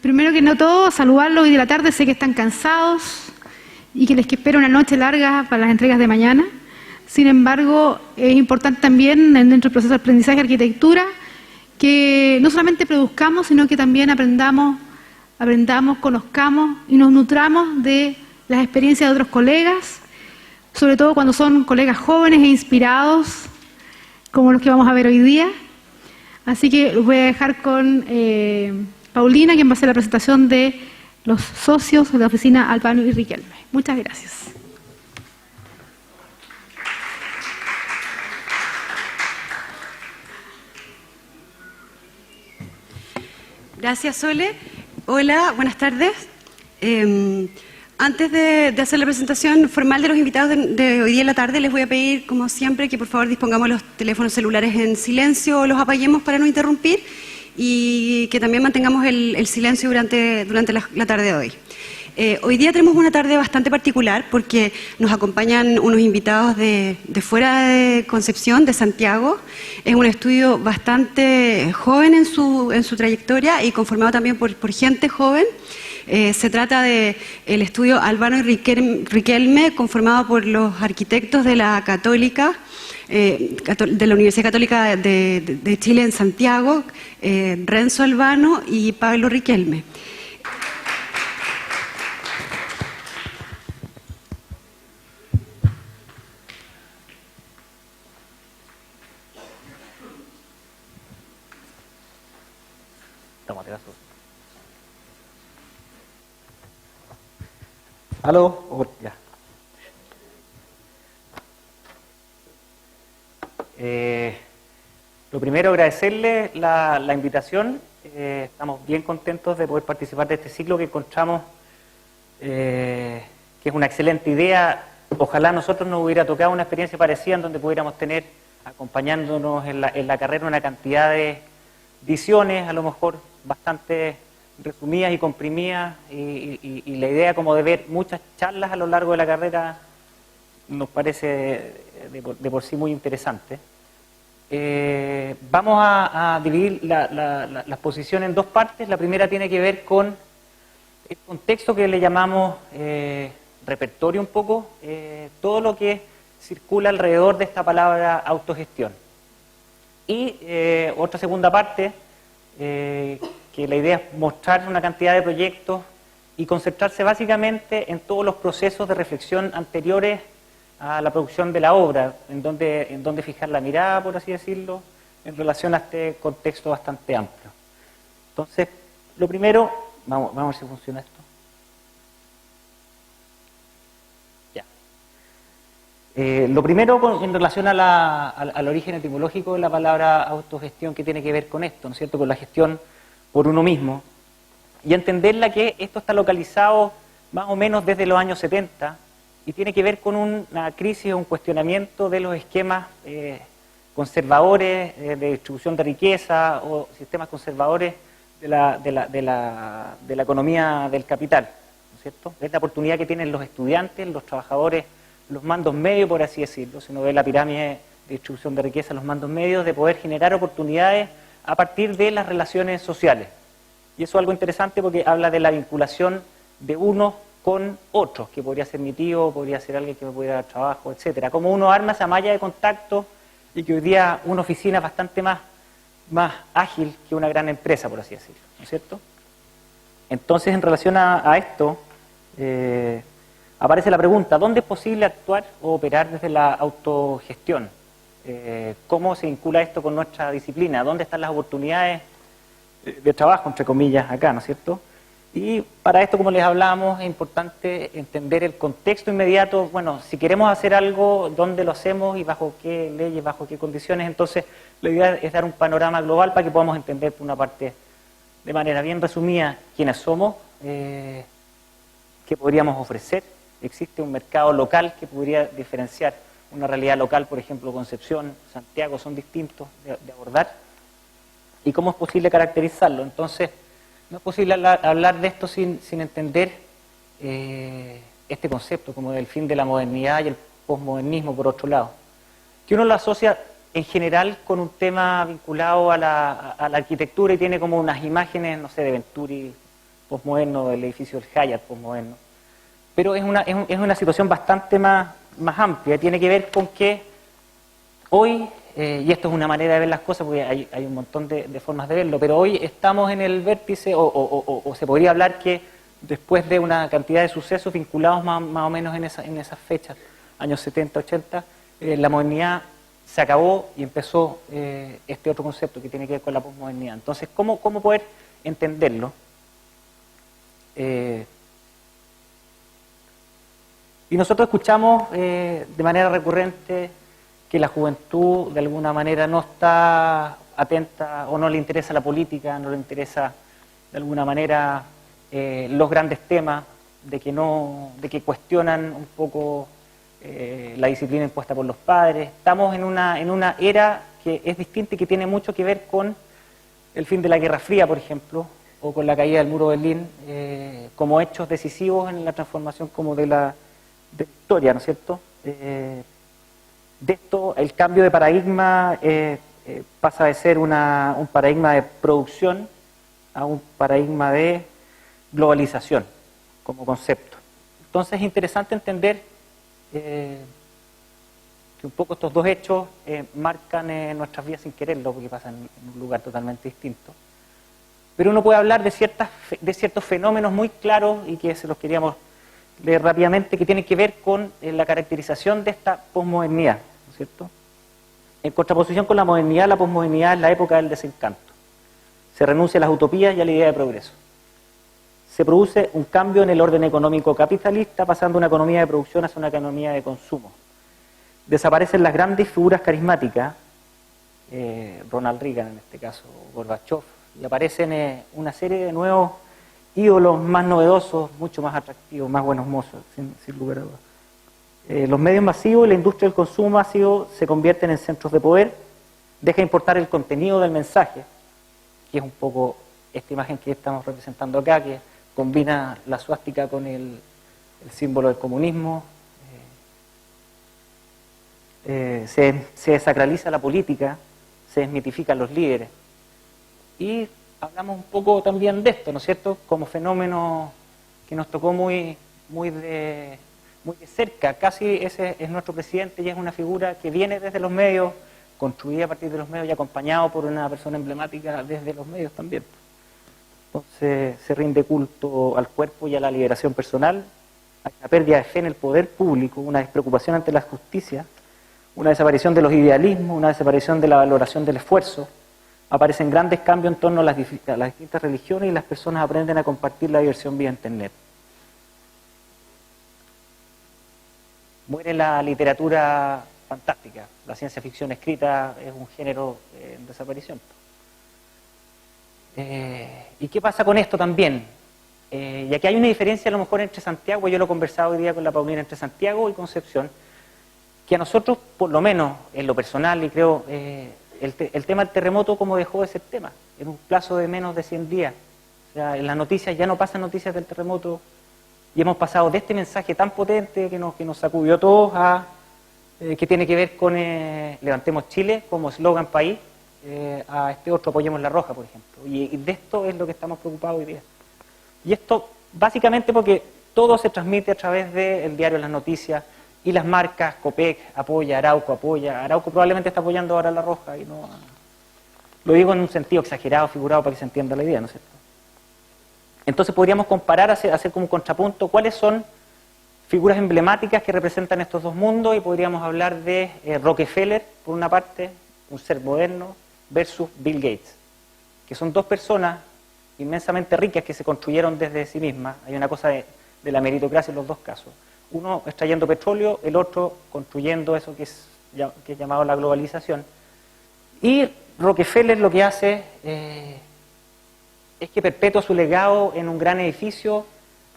Primero que no todo, saludarlos hoy de la tarde, sé que están cansados y que les espera una noche larga para las entregas de mañana. Sin embargo, es importante también dentro del proceso de aprendizaje de arquitectura que no solamente produzcamos, sino que también aprendamos, conozcamos y nos nutramos de las experiencias de otros colegas, sobre todo cuando son colegas jóvenes e inspirados, como los que vamos a ver hoy día. Así que los voy a dejar con Paulina, quien va a hacer la presentación de los socios de la oficina Albano y Riquelme. Muchas gracias. Gracias, Sole. Hola, buenas tardes. Antes de hacer la presentación formal de los invitados de hoy día en la tarde, les voy a pedir, como siempre, que por favor dispongamos los teléfonos celulares en silencio o los apaguemos para no interrumpir y que también mantengamos el silencio durante la tarde de hoy. Hoy día tenemos una tarde bastante particular porque nos acompañan unos invitados de fuera de Concepción, de Santiago. Es un estudio bastante joven en su trayectoria y conformado también por gente joven. Se trata del estudio Albano y Riquelme, conformado por los arquitectos de la Católica, de la Universidad Católica de Chile en Santiago, Renzo Albano y Pablo Riquelme. ¿Aló? Oh, ya. Lo primero, agradecerle la invitación. Estamos bien contentos de poder participar de este ciclo que encontramos que es una excelente idea. Ojalá a nosotros nos hubiera tocado una experiencia parecida en donde pudiéramos tener, acompañándonos en la carrera, una cantidad de visiones, a lo mejor bastante resumidas y comprimidas, y la idea como de ver muchas charlas a lo largo de la carrera nos parece de por sí muy interesante. Vamos a dividir la exposición en dos partes. La primera tiene que ver con el contexto que le llamamos repertorio un poco, todo lo que circula alrededor de esta palabra autogestión. Y otra segunda parte, que la idea es mostrar una cantidad de proyectos y concentrarse básicamente en todos los procesos de reflexión anteriores a la producción de la obra, en donde fijar la mirada, por así decirlo, en relación a este contexto bastante amplio. Entonces, lo primero, vamos a ver si funciona esto. Ya. Lo primero, en relación al origen etimológico de la palabra autogestión, que tiene que ver con esto, ¿no es cierto?, con la gestión por uno mismo, y entenderla que esto está localizado más o menos desde los años 70 y tiene que ver con una crisis o un cuestionamiento de los esquemas conservadores de distribución de riqueza o sistemas conservadores de la economía del capital, ¿no es cierto? Es la oportunidad que tienen los estudiantes, los trabajadores, los mandos medios, por así decirlo, si uno ve la pirámide de distribución de riqueza, los mandos medios, de poder generar oportunidades a partir de las relaciones sociales. Y eso es algo interesante porque habla de la vinculación de unos con otros, que podría ser mi tío, podría ser alguien que me pudiera dar trabajo, etcétera. Como uno arma esa malla de contacto y que hoy día una oficina es bastante más ágil que una gran empresa, por así decirlo, ¿no es cierto? Entonces, en relación a esto, aparece la pregunta, ¿dónde es posible actuar o operar desde la autogestión? ¿Cómo se vincula esto con nuestra disciplina? ¿Dónde están las oportunidades de trabajo, entre comillas, acá, ¿no es cierto? Y para esto, como les hablábamos, es importante entender el contexto inmediato. Bueno, si queremos hacer algo, ¿dónde lo hacemos y bajo qué leyes, bajo qué condiciones? Entonces, la idea es dar un panorama global para que podamos entender, por una parte, de manera bien resumida, quiénes somos, qué podríamos ofrecer. Existe un mercado local que podría diferenciar una realidad local, por ejemplo, Concepción, Santiago, son distintos de abordar. ¿Y cómo es posible caracterizarlo? Entonces, no es posible hablar de esto sin entender este concepto como del fin de la modernidad y el posmodernismo, por otro lado. Que uno lo asocia en general con un tema vinculado a la arquitectura y tiene como unas imágenes, no sé, de Venturi, posmoderno, del edificio del Hyatt posmoderno. Pero es una situación bastante más amplia, tiene que ver con que hoy, y esto es una manera de ver las cosas porque hay un montón de formas de verlo, pero hoy estamos en el vértice, o se podría hablar que después de una cantidad de sucesos vinculados más o menos en esas fechas, años 70, 80, la modernidad se acabó y empezó este otro concepto que tiene que ver con la posmodernidad. Entonces, ¿cómo poder entenderlo? Y nosotros escuchamos de manera recurrente que la juventud de alguna manera no está atenta o no le interesa la política, no le interesa de alguna manera los grandes temas, de que cuestionan un poco la disciplina impuesta por los padres. Estamos en una era que es distinta y que tiene mucho que ver con el fin de la Guerra Fría, por ejemplo, o con la caída del muro de Berlín, como hechos decisivos en la transformación como de la historia, ¿no es cierto? De esto, el cambio de paradigma pasa de ser un paradigma de producción a un paradigma de globalización como concepto. Entonces es interesante entender que un poco estos dos hechos marcan nuestras vidas sin quererlo, porque pasan en un lugar totalmente distinto. Pero uno puede hablar de ciertos fenómenos muy claros y que se los queríamos leer rápidamente, que tienen que ver con la caracterización de esta posmodernidad, ¿no es cierto? En contraposición con la modernidad, la posmodernidad es la época del desencanto. Se renuncia a las utopías y a la idea de progreso. Se produce un cambio en el orden económico capitalista, pasando de una economía de producción hacia una economía de consumo. Desaparecen las grandes figuras carismáticas, Ronald Reagan en este caso, Gorbachev, y aparecen una serie de nuevos ídolos más novedosos, mucho más atractivos, más buenos mozos, sin lugar a dudas. Los medios masivos y la industria del consumo masivo se convierten en centros de poder, deja de importar el contenido del mensaje, que es un poco esta imagen que estamos representando acá, que combina la suástica con el símbolo del comunismo. Se desacraliza la política, se desmitifican los líderes. Y hablamos un poco también de esto, ¿no es cierto?, como fenómeno que nos tocó muy de cerca. Casi ese es nuestro presidente y es una figura que viene desde los medios, construida a partir de los medios y acompañado por una persona emblemática desde los medios también. Entonces se rinde culto al cuerpo y a la liberación personal, hay una pérdida de fe en el poder público, una despreocupación ante la justicia, una desaparición de los idealismos, una desaparición de la valoración del esfuerzo. Aparecen grandes cambios en torno a las distintas religiones y las personas aprenden a compartir la diversión vía Internet. Muere la literatura fantástica, la ciencia ficción escrita es un género en desaparición. ¿Y qué pasa con esto también? Y aquí hay una diferencia a lo mejor entre Santiago, yo lo he conversado hoy día con la Paulina, entre Santiago y Concepción, que a nosotros, por lo menos en lo personal, y creo, el tema del terremoto como dejó de ser tema, en un plazo de menos de 100 días. O sea, en las noticias ya no pasan noticias del terremoto, y hemos pasado de este mensaje tan potente que nos sacudió a todos a que tiene que ver con Levantemos Chile como eslogan país, a este otro Apoyemos la Roja, por ejemplo. Y de esto es lo que estamos preocupados hoy día. Y esto básicamente porque todo se transmite a través del diario Las Noticias y las marcas, Copec apoya, Arauco apoya. Arauco probablemente está apoyando ahora La Roja y no. Lo digo en un sentido exagerado, figurado, para que se entienda la idea, ¿no es cierto? Entonces podríamos comparar, hacer como un contrapunto cuáles son figuras emblemáticas que representan estos dos mundos, y podríamos hablar de Rockefeller, por una parte, un ser moderno, versus Bill Gates, que son dos personas inmensamente ricas que se construyeron desde sí mismas. Hay una cosa de la meritocracia en los dos casos. Uno extrayendo petróleo, el otro construyendo eso que es llamado la globalización. Y Rockefeller lo que hace es que perpetúa su legado en un gran edificio.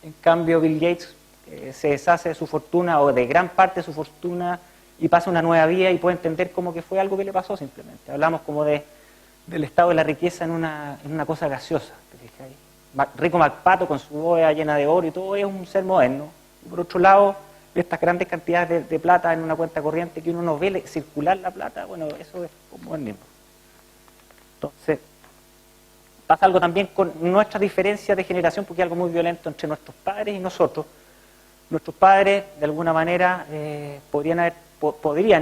En cambio Bill Gates se deshace de su fortuna o de gran parte de su fortuna y pasa una nueva vida y puede entender como que fue algo que le pasó simplemente. Hablamos como del estado de la riqueza en una cosa gaseosa. Rico MacPato con su bóveda llena de oro y todo es un ser moderno. Y por otro lado, estas grandes cantidades de plata en una cuenta corriente que uno no ve circular la plata, bueno, eso es modernismo. Entonces, pasa algo también con nuestra diferencia de generación, porque hay algo muy violento entre nuestros padres y nosotros. Nuestros padres, de alguna manera, podrían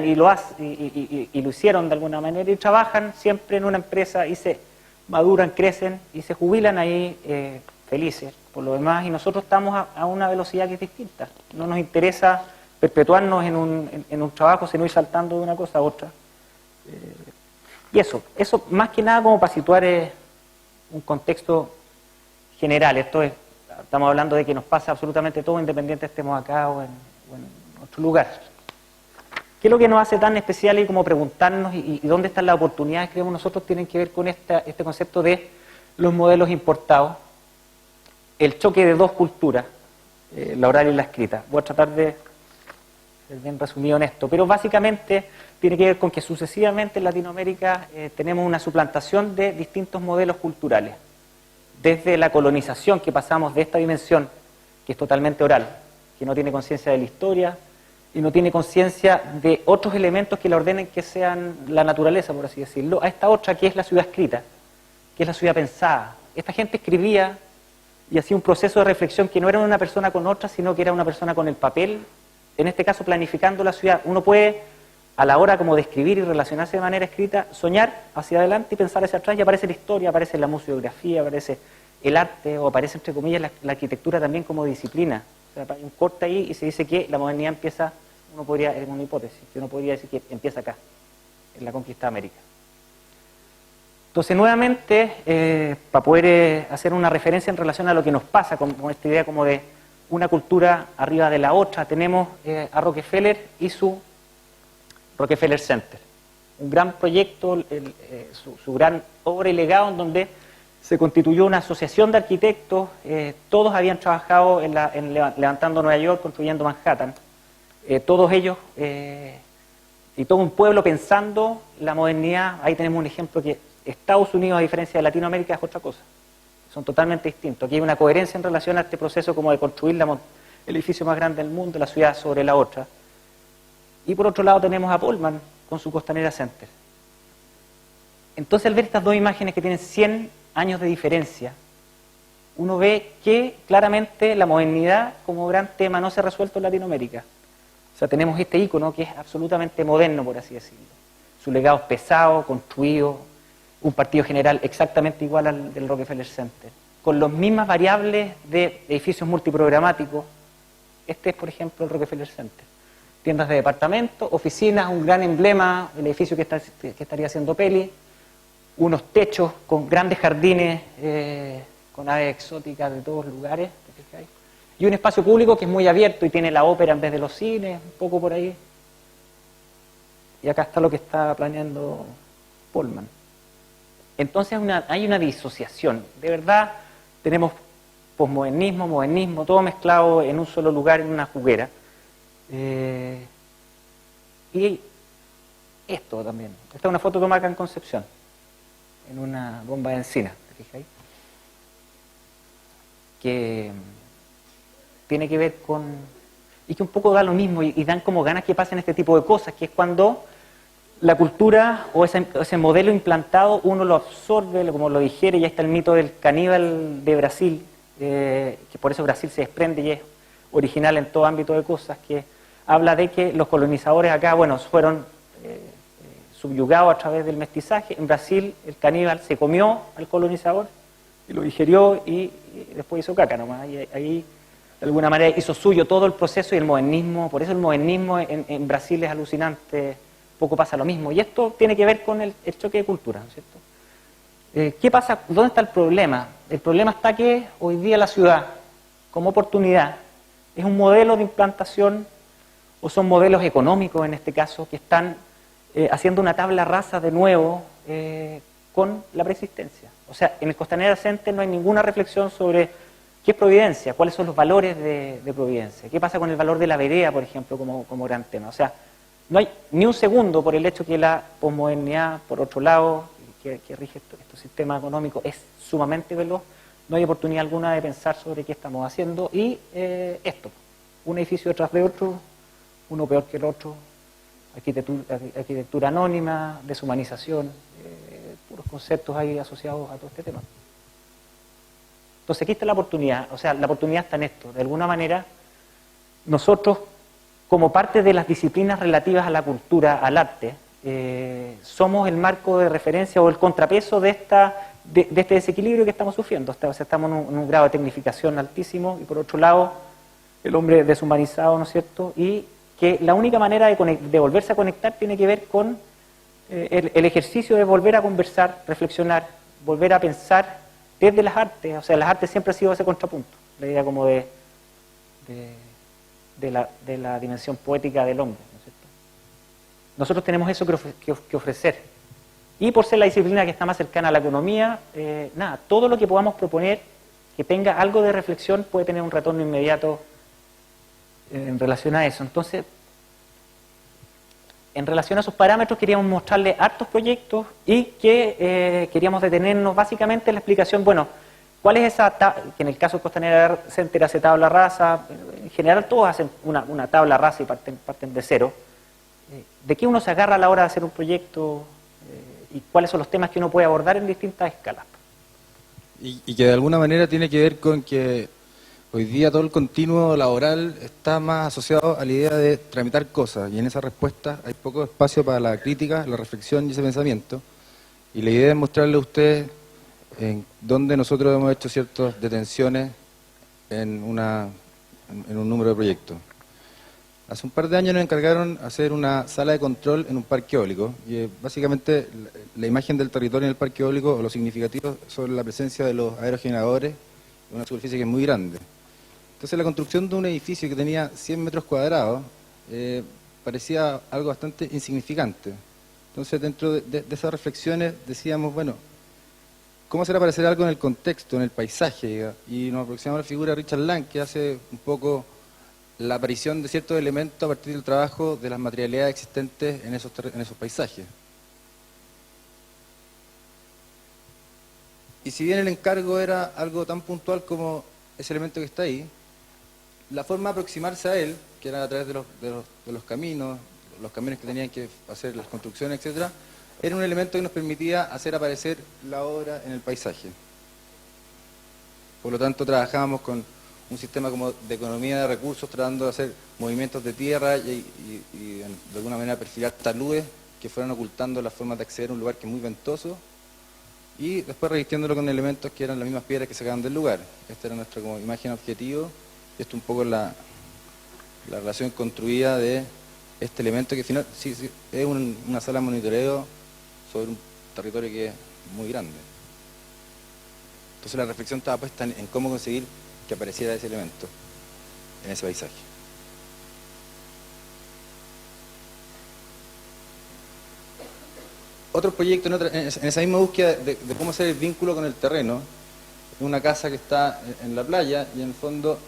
y lo hicieron de alguna manera, y trabajan siempre en una empresa y se maduran, crecen y se jubilan ahí felices por lo demás, y nosotros estamos a una velocidad que es distinta. No nos interesa perpetuarnos en un trabajo, sino ir saltando de una cosa a otra. Y eso más que nada como para situar un contexto general. Estamos hablando de que nos pasa absolutamente todo, independiente estemos acá o en otro lugar. ¿Qué es lo que nos hace tan especial y como preguntarnos y dónde están las oportunidades que creemos nosotros? Tienen que ver con este concepto de los modelos importados, el choque de dos culturas, la oral y la escrita. Voy a tratar de ser bien resumido en esto, pero básicamente tiene que ver con que sucesivamente en Latinoamérica tenemos una suplantación de distintos modelos culturales. Desde la colonización, que pasamos de esta dimensión, que es totalmente oral, que no tiene conciencia de la historia y no tiene conciencia de otros elementos que la ordenen que sean la naturaleza, por así decirlo, a esta otra que es la ciudad escrita, que es la ciudad pensada. Esta gente escribía y hacía un proceso de reflexión que no era una persona con otra, sino que era una persona con el papel, en este caso planificando la ciudad. Uno puede, a la hora como de escribir y relacionarse de manera escrita, soñar hacia adelante y pensar hacia atrás, y aparece la historia, aparece la museografía, aparece el arte, o aparece, entre comillas, la arquitectura también como disciplina. O sea, hay un corte ahí y se dice que la modernidad empieza, es una hipótesis, que uno podría decir que empieza acá, en la conquista de América. Entonces, nuevamente, para poder hacer una referencia en relación a lo que nos pasa con esta idea como de una cultura arriba de la otra, tenemos a Rockefeller y su Rockefeller Center. Un gran proyecto, su gran obra y legado, en donde se constituyó una asociación de arquitectos, todos habían trabajado en levantando Nueva York, construyendo Manhattan, todos ellos y todo un pueblo pensando la modernidad. Ahí tenemos un ejemplo que Estados Unidos, a diferencia de Latinoamérica, es otra cosa. Son totalmente distintos. Aquí hay una coherencia en relación a este proceso como de construir el edificio más grande del mundo, la ciudad sobre la otra. Y por otro lado tenemos a Pullman con su Costanera Center. Entonces, al ver estas dos imágenes que tienen 100 años de diferencia, uno ve que claramente la modernidad como gran tema no se ha resuelto en Latinoamérica. O sea, tenemos este ícono que es absolutamente moderno, por así decirlo. Su legado es pesado, construido, un partido general exactamente igual al del Rockefeller Center, con las mismas variables de edificios multiprogramáticos. Este es, por ejemplo, el Rockefeller Center. Tiendas de departamento, oficinas, un gran emblema, el edificio que estaría haciendo Peli, unos techos con grandes jardines, con aves exóticas de todos lugares, y un espacio público que es muy abierto y tiene la ópera en vez de los cines, un poco por ahí. Y acá está lo que está planeando Pullman. Entonces hay una disociación. De verdad tenemos posmodernismo, modernismo, todo mezclado en un solo lugar, en una juguera. Y esto también. Esta es una foto tomada acá en Concepción, en una bomba de encina, ¿te fijáis? Que tiene que ver con... y que un poco da lo mismo y dan como ganas que pasen este tipo de cosas, que es cuando la cultura o ese modelo implantado uno lo absorbe, como lo digiere. Ya está el mito del caníbal de Brasil, que por eso Brasil se desprende y es original en todo ámbito de cosas, que habla de que los colonizadores acá, bueno, fueron subyugados a través del mestizaje. En Brasil el caníbal se comió al colonizador y lo digerió y después hizo caca nomás. Y ahí de alguna manera hizo suyo todo el proceso y el modernismo. Por eso el modernismo en Brasil es alucinante. Poco pasa lo mismo. Y esto tiene que ver con el choque de cultura, ¿no es cierto? ¿Qué pasa? ¿Dónde está el problema? El problema está que hoy día la ciudad, como oportunidad, es un modelo de implantación, o son modelos económicos en este caso, que están haciendo una tabla rasa de nuevo con la preexistencia. O sea, en el Costanera Center no hay ninguna reflexión sobre qué es Providencia, cuáles son los valores de Providencia, qué pasa con el valor de la vereda, por ejemplo, como gran tema. O sea, no hay ni un segundo por el hecho que la posmodernidad, por otro lado, que rige este sistema económico, es sumamente veloz. No hay oportunidad alguna de pensar sobre qué estamos haciendo. Y esto, un edificio detrás de otro, uno peor que el otro, arquitectura anónima, deshumanización, puros conceptos ahí asociados a todo este tema. Entonces aquí está la oportunidad, o sea, la oportunidad está en esto. De alguna manera, nosotros, como parte de las disciplinas relativas a la cultura, al arte, somos el marco de referencia o el contrapeso de este desequilibrio que estamos sufriendo. O sea, estamos en un grado de tecnificación altísimo y por otro lado, el hombre deshumanizado, ¿no es cierto? Y que la única manera de volverse a conectar tiene que ver con el ejercicio de volver a conversar, reflexionar, volver a pensar desde las artes. O sea, las artes siempre ha sido ese contrapunto, la idea como de la dimensión poética del hombre, ¿no es cierto? Nosotros tenemos eso que ofrecer. Y por ser la disciplina que está más cercana a la economía, todo lo que podamos proponer que tenga algo de reflexión puede tener un retorno inmediato en relación a eso. Entonces, en relación a esos parámetros queríamos mostrarles hartos proyectos y que queríamos detenernos básicamente en la explicación, bueno, ¿cuál es esa que en el caso de Costanera Center hace tabla rasa? En general todos hacen una tabla rasa y parten de cero. ¿De qué uno se agarra a la hora de hacer un proyecto? ¿Y cuáles son los temas que uno puede abordar en distintas escalas? Y que de alguna manera tiene que ver con que hoy día todo el continuo laboral está más asociado a la idea de tramitar cosas, y en esa respuesta hay poco espacio para la crítica, la reflexión y ese pensamiento. Y la idea es mostrarle a ustedes en dónde nosotros hemos hecho ciertas detenciones en un número de proyectos. Hace un par de años nos encargaron hacer una sala de control en un parque eólico, y básicamente la imagen del territorio en el parque eólico, o lo significativo sobre la presencia de los aerogeneradores, en una superficie que es muy grande. Entonces la construcción de un edificio que tenía 100 metros cuadrados parecía algo bastante insignificante. Entonces dentro de esas reflexiones decíamos, bueno, ¿cómo será para hacer algo en el contexto, en el paisaje? Y nos aproximamos a la figura de Richard Lang, que hace un poco la aparición de ciertos elementos a partir del trabajo de las materialidades existentes en esos paisajes. Y si bien el encargo era algo tan puntual como ese elemento que está ahí, la forma de aproximarse a él, que era a través de los caminos que tenían que hacer las construcciones, etcétera, era un elemento que nos permitía hacer aparecer la obra en el paisaje. Por lo tanto, trabajábamos con un sistema como de economía de recursos, tratando de hacer movimientos de tierra y de alguna manera perfilar taludes que fueran ocultando las formas de acceder a un lugar que es muy ventoso, y después revistiéndolo con elementos que eran las mismas piedras que sacaban del lugar. Esta era nuestra como imagen objetivo, y esto un poco la relación construida de este elemento que final, sí, es una sala de monitoreo sobre un territorio que es muy grande. Entonces la reflexión estaba puesta en cómo conseguir que apareciera ese elemento en ese paisaje. Otro proyecto en esa misma búsqueda de cómo hacer el vínculo con el terreno, es una casa que está en la playa, y en el fondo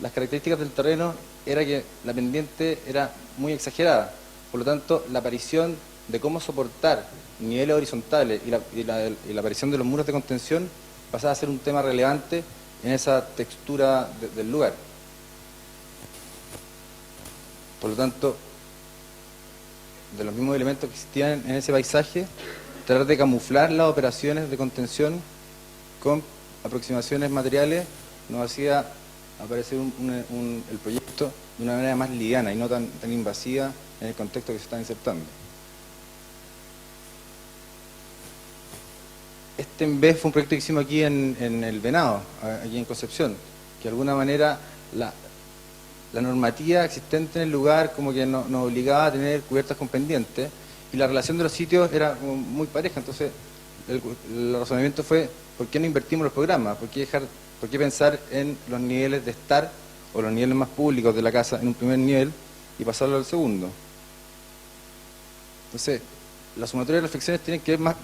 las características del terreno era que la pendiente era muy exagerada. Por lo tanto, la aparición de cómo soportar niveles horizontales y la aparición de los muros de contención pasaba a ser un tema relevante en esa textura del lugar. Por lo tanto, de los mismos elementos que existían en ese paisaje, tratar de camuflar las operaciones de contención con aproximaciones materiales nos hacía aparecer el proyecto de una manera más liviana y no tan invasiva en el contexto que se está insertando. Este en vez fue un proyecto que hicimos aquí en El Venado, aquí en Concepción, que de alguna manera la normativa existente en el lugar como que nos obligaba a tener cubiertas con pendientes, y la relación de los sitios era como muy pareja. Entonces el razonamiento fue, ¿por qué no invertimos los programas? ¿Por qué pensar en los niveles de estar o los niveles más públicos de la casa en un primer nivel y pasarlo al segundo? Entonces la sumatoria de reflexiones tienen que ver más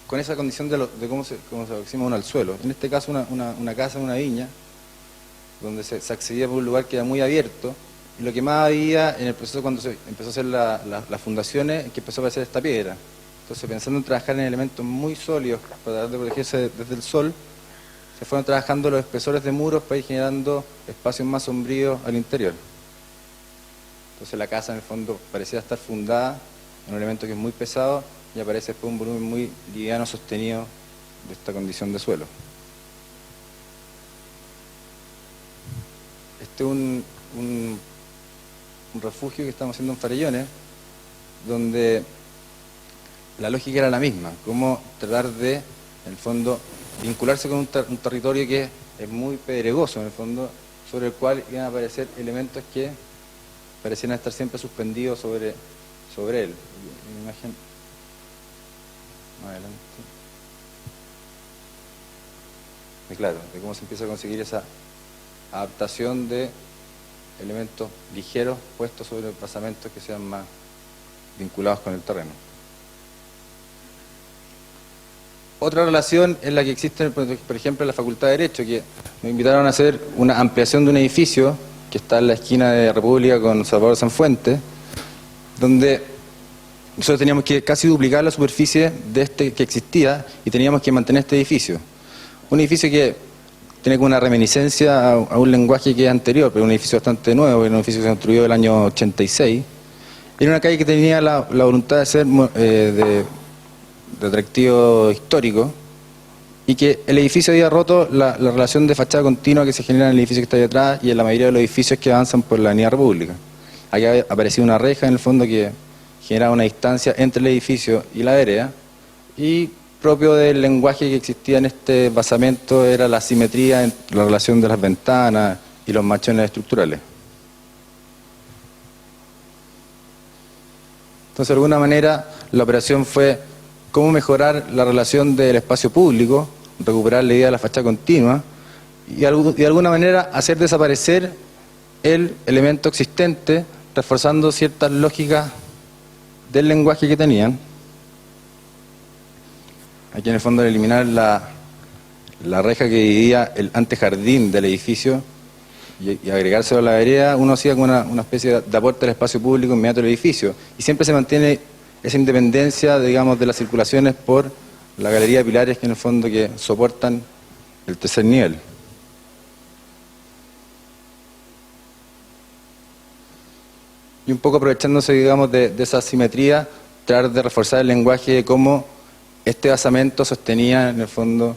con esa condición de cómo se aproxima uno al suelo. En este caso una casa, una viña, donde se accedía por un lugar que era muy abierto, y lo que más había en el proceso cuando se empezó a hacer las fundaciones, es que empezó a aparecer esta piedra. Entonces, pensando en trabajar en elementos muy sólidos para tratar de protegerse desde el sol, se fueron trabajando los espesores de muros para ir generando espacios más sombríos al interior. Entonces la casa en el fondo parecía estar fundada en un elemento que es muy pesado, y aparece después un volumen muy liviano sostenido de esta condición de suelo. este es un refugio que estamos haciendo en Farellones, donde la lógica era la misma, cómo tratar de, en el fondo, vincularse con un territorio que es muy pedregoso, en el fondo, sobre el cual iban a aparecer elementos que parecían estar siempre suspendidos sobre él. Una imagen más adelante. Y claro, de cómo se empieza a conseguir esa adaptación de elementos ligeros puestos sobre basamentos que sean más vinculados con el terreno. Otra relación es la que existe, por ejemplo, en la Facultad de Derecho, que nos invitaron a hacer una ampliación de un edificio que está en la esquina de República con Salvador Sanfuentes, donde nosotros teníamos que casi duplicar la superficie de este que existía y teníamos que mantener este edificio. Un edificio que tiene como una reminiscencia a un lenguaje que es anterior, pero un edificio bastante nuevo, era un edificio que se construyó en el año 86. Era una calle que tenía la voluntad de ser de atractivo histórico, y que el edificio había roto la relación de fachada continua que se genera en el edificio que está ahí atrás y en la mayoría de los edificios que avanzan por la Avenida República. Aquí ha aparecido una reja en el fondo que generaba una distancia entre el edificio y la vereda, y propio del lenguaje que existía en este basamento era la asimetría en la relación de las ventanas y los machones estructurales. Entonces, de alguna manera, la operación fue cómo mejorar la relación del espacio público, recuperar la idea de la fachada continua y de alguna manera hacer desaparecer el elemento existente, reforzando ciertas lógicas del lenguaje que tenían. Aquí en el fondo, eliminar la reja que dividía el antejardín del edificio y agregárselo a la vereda, uno hacía como una especie de aporte al espacio público inmediato del edificio, y siempre se mantiene esa independencia, digamos, de las circulaciones por la galería de pilares que en el fondo que soportan el tercer nivel. Y un poco aprovechándose, digamos, de esa simetría, tratar de reforzar el lenguaje de cómo este basamento sostenía en el fondo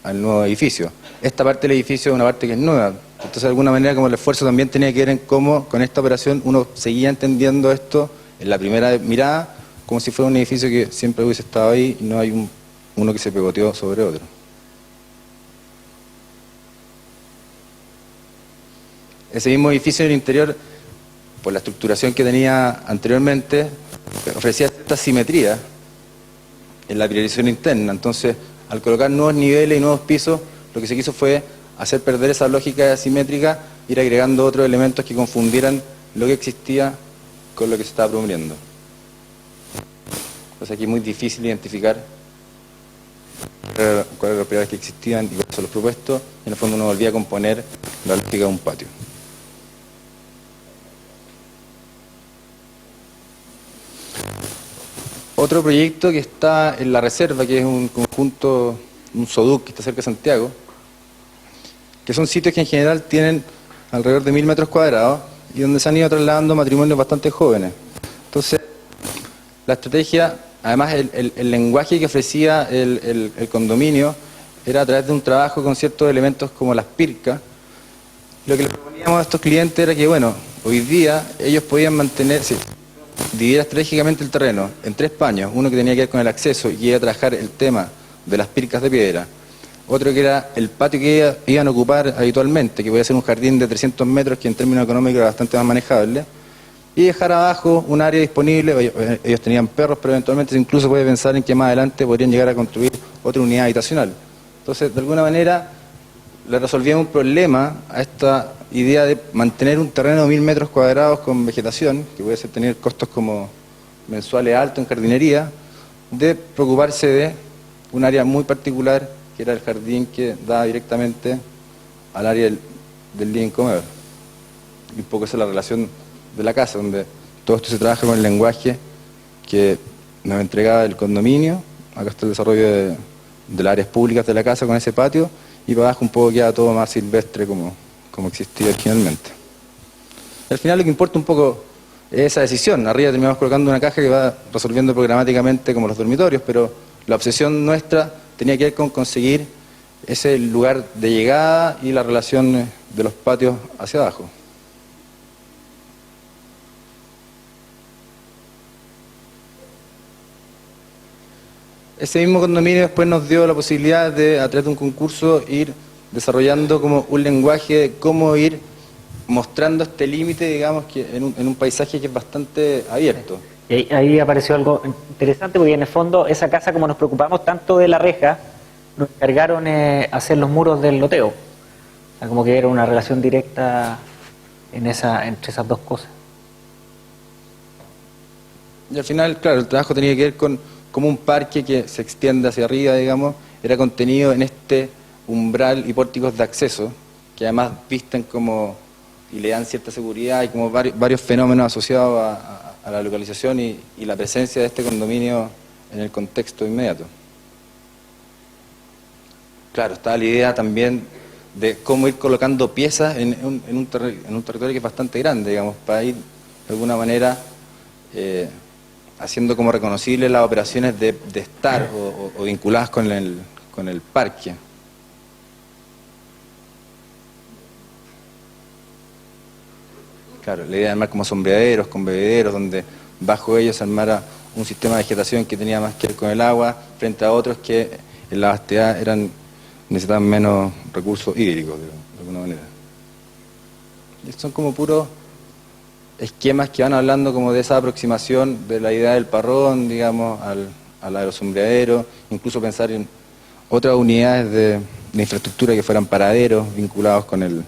al nuevo edificio. Esta parte del edificio es una parte que es nueva, entonces de alguna manera como el esfuerzo también tenía que ver en cómo con esta operación uno seguía entendiendo esto en la primera mirada como si fuera un edificio que siempre hubiese estado ahí y no hay uno que se pegoteó sobre otro. Ese mismo edificio en el interior, por la estructuración que tenía anteriormente, ofrecía esta simetría en la pilarización interna. Entonces, al colocar nuevos niveles y nuevos pisos, lo que se quiso fue hacer perder esa lógica asimétrica, ir agregando otros elementos que confundieran lo que existía con lo que se estaba proponiendo. Entonces aquí es muy difícil identificar cuáles eran los pilares que existían y cuáles son los propuestos, y en el fondo uno volvía a componer la lógica de un patio. Otro proyecto que está en la reserva, que es un conjunto, un SODUC que está cerca de Santiago, que son sitios que en general tienen alrededor de 1000 metros cuadrados y donde se han ido trasladando matrimonios bastante jóvenes. Entonces, la estrategia, además el lenguaje que ofrecía el condominio era a través de un trabajo con ciertos elementos como las pircas. Lo que le proponíamos a estos clientes era que, bueno, hoy día ellos podían mantenerse, dividir estratégicamente el terreno en 3 paños, uno que tenía que ver con el acceso y iba a trabajar el tema de las pircas de piedra, otro que era el patio que iban a ocupar habitualmente, que podía ser un jardín de 300 metros que en términos económicos era bastante más manejable, y dejar abajo un área disponible. Ellos tenían perros, pero eventualmente incluso puede pensar en que más adelante podrían llegar a construir otra unidad habitacional. Entonces, de alguna manera, le resolvían un problema a esta idea de mantener un terreno de 1000 metros cuadrados con vegetación, que puede ser tener costos como mensuales altos en jardinería, de preocuparse de un área muy particular, que era el jardín que daba directamente al área del living comedor. Y un poco esa es la relación de la casa, donde todo esto se trabaja con el lenguaje que nos entregaba el condominio. Acá está el desarrollo de las áreas públicas de la casa con ese patio, y para abajo un poco queda todo más silvestre como existía originalmente. Al final lo que importa un poco es esa decisión. Arriba terminamos colocando una caja que va resolviendo programáticamente como los dormitorios, pero la obsesión nuestra tenía que ver con conseguir ese lugar de llegada y la relación de los patios hacia abajo. Ese mismo condominio después nos dio la posibilidad de, a través de un concurso, ir desarrollando como un lenguaje de cómo ir mostrando este límite, digamos, que en un paisaje que es bastante abierto. Y ahí apareció algo interesante, porque en el fondo esa casa, como nos preocupamos tanto de la reja, nos encargaron hacer los muros del loteo. O sea, como que era una relación directa entre esas dos cosas. Y al final, claro, el trabajo tenía que ver con cómo un parque que se extiende hacia arriba, digamos, era contenido en este umbral y pórticos de acceso, que además visten como y le dan cierta seguridad y como varios fenómenos asociados a la localización y la presencia de este condominio en el contexto inmediato. Claro, está la idea también de cómo ir colocando piezas en un territorio que es bastante grande, digamos, para ir de alguna manera haciendo como reconocibles las operaciones de estar o vinculadas con el parque. Claro, la idea de armar como sombreaderos, con bebederos, donde bajo ellos se armara un sistema de vegetación que tenía más que ver con el agua, frente a otros que en la vastedad necesitaban menos recursos hídricos, de alguna manera. Y son como puros esquemas que van hablando como de esa aproximación de la idea del parrón, digamos, a la de los sombreaderos, incluso pensar en otras unidades de infraestructura que fueran paraderos vinculados con el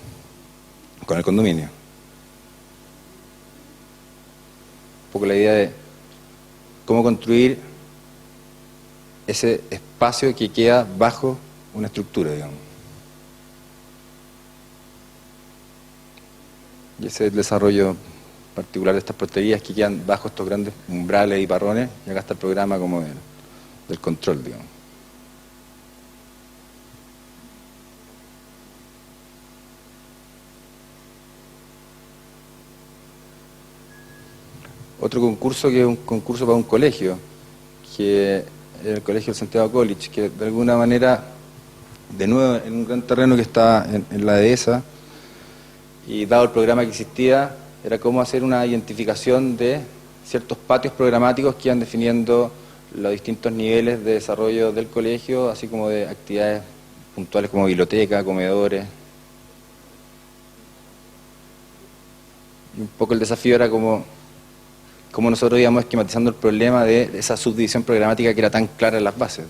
condominio. Un poco la idea de cómo construir ese espacio que queda bajo una estructura, digamos. Y ese es el desarrollo particular de estas porterías que quedan bajo estos grandes umbrales y parrones, y acá está el programa como del control, digamos. Otro concurso que es un concurso para un colegio, que es el Colegio del Santiago College, que de alguna manera, de nuevo, en un gran terreno que está en la dehesa, y dado el programa que existía, era cómo hacer una identificación de ciertos patios programáticos que iban definiendo los distintos niveles de desarrollo del colegio, así como de actividades puntuales como biblioteca, comedores. Y un poco el desafío era como nosotros íbamos esquematizando el problema de esa subdivisión programática que era tan clara en las bases.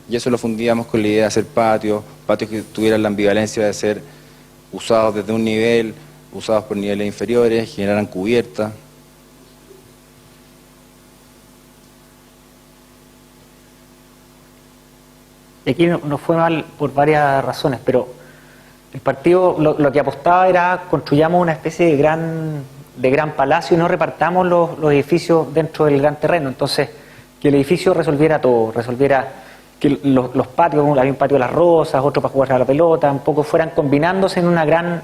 Y eso lo fundíamos con la idea de hacer patios que tuvieran la ambivalencia de ser usados desde un nivel, usados por niveles inferiores, generaran cubierta. Y aquí nos fue mal por varias razones, pero el partido lo que apostaba era construyamos una especie de gran palacio y no repartamos los edificios dentro del gran terreno. Entonces, que el edificio resolviera todo, resolviera que los patios, había un patio de las rosas, otro para jugar a la pelota, un poco fueran combinándose en una gran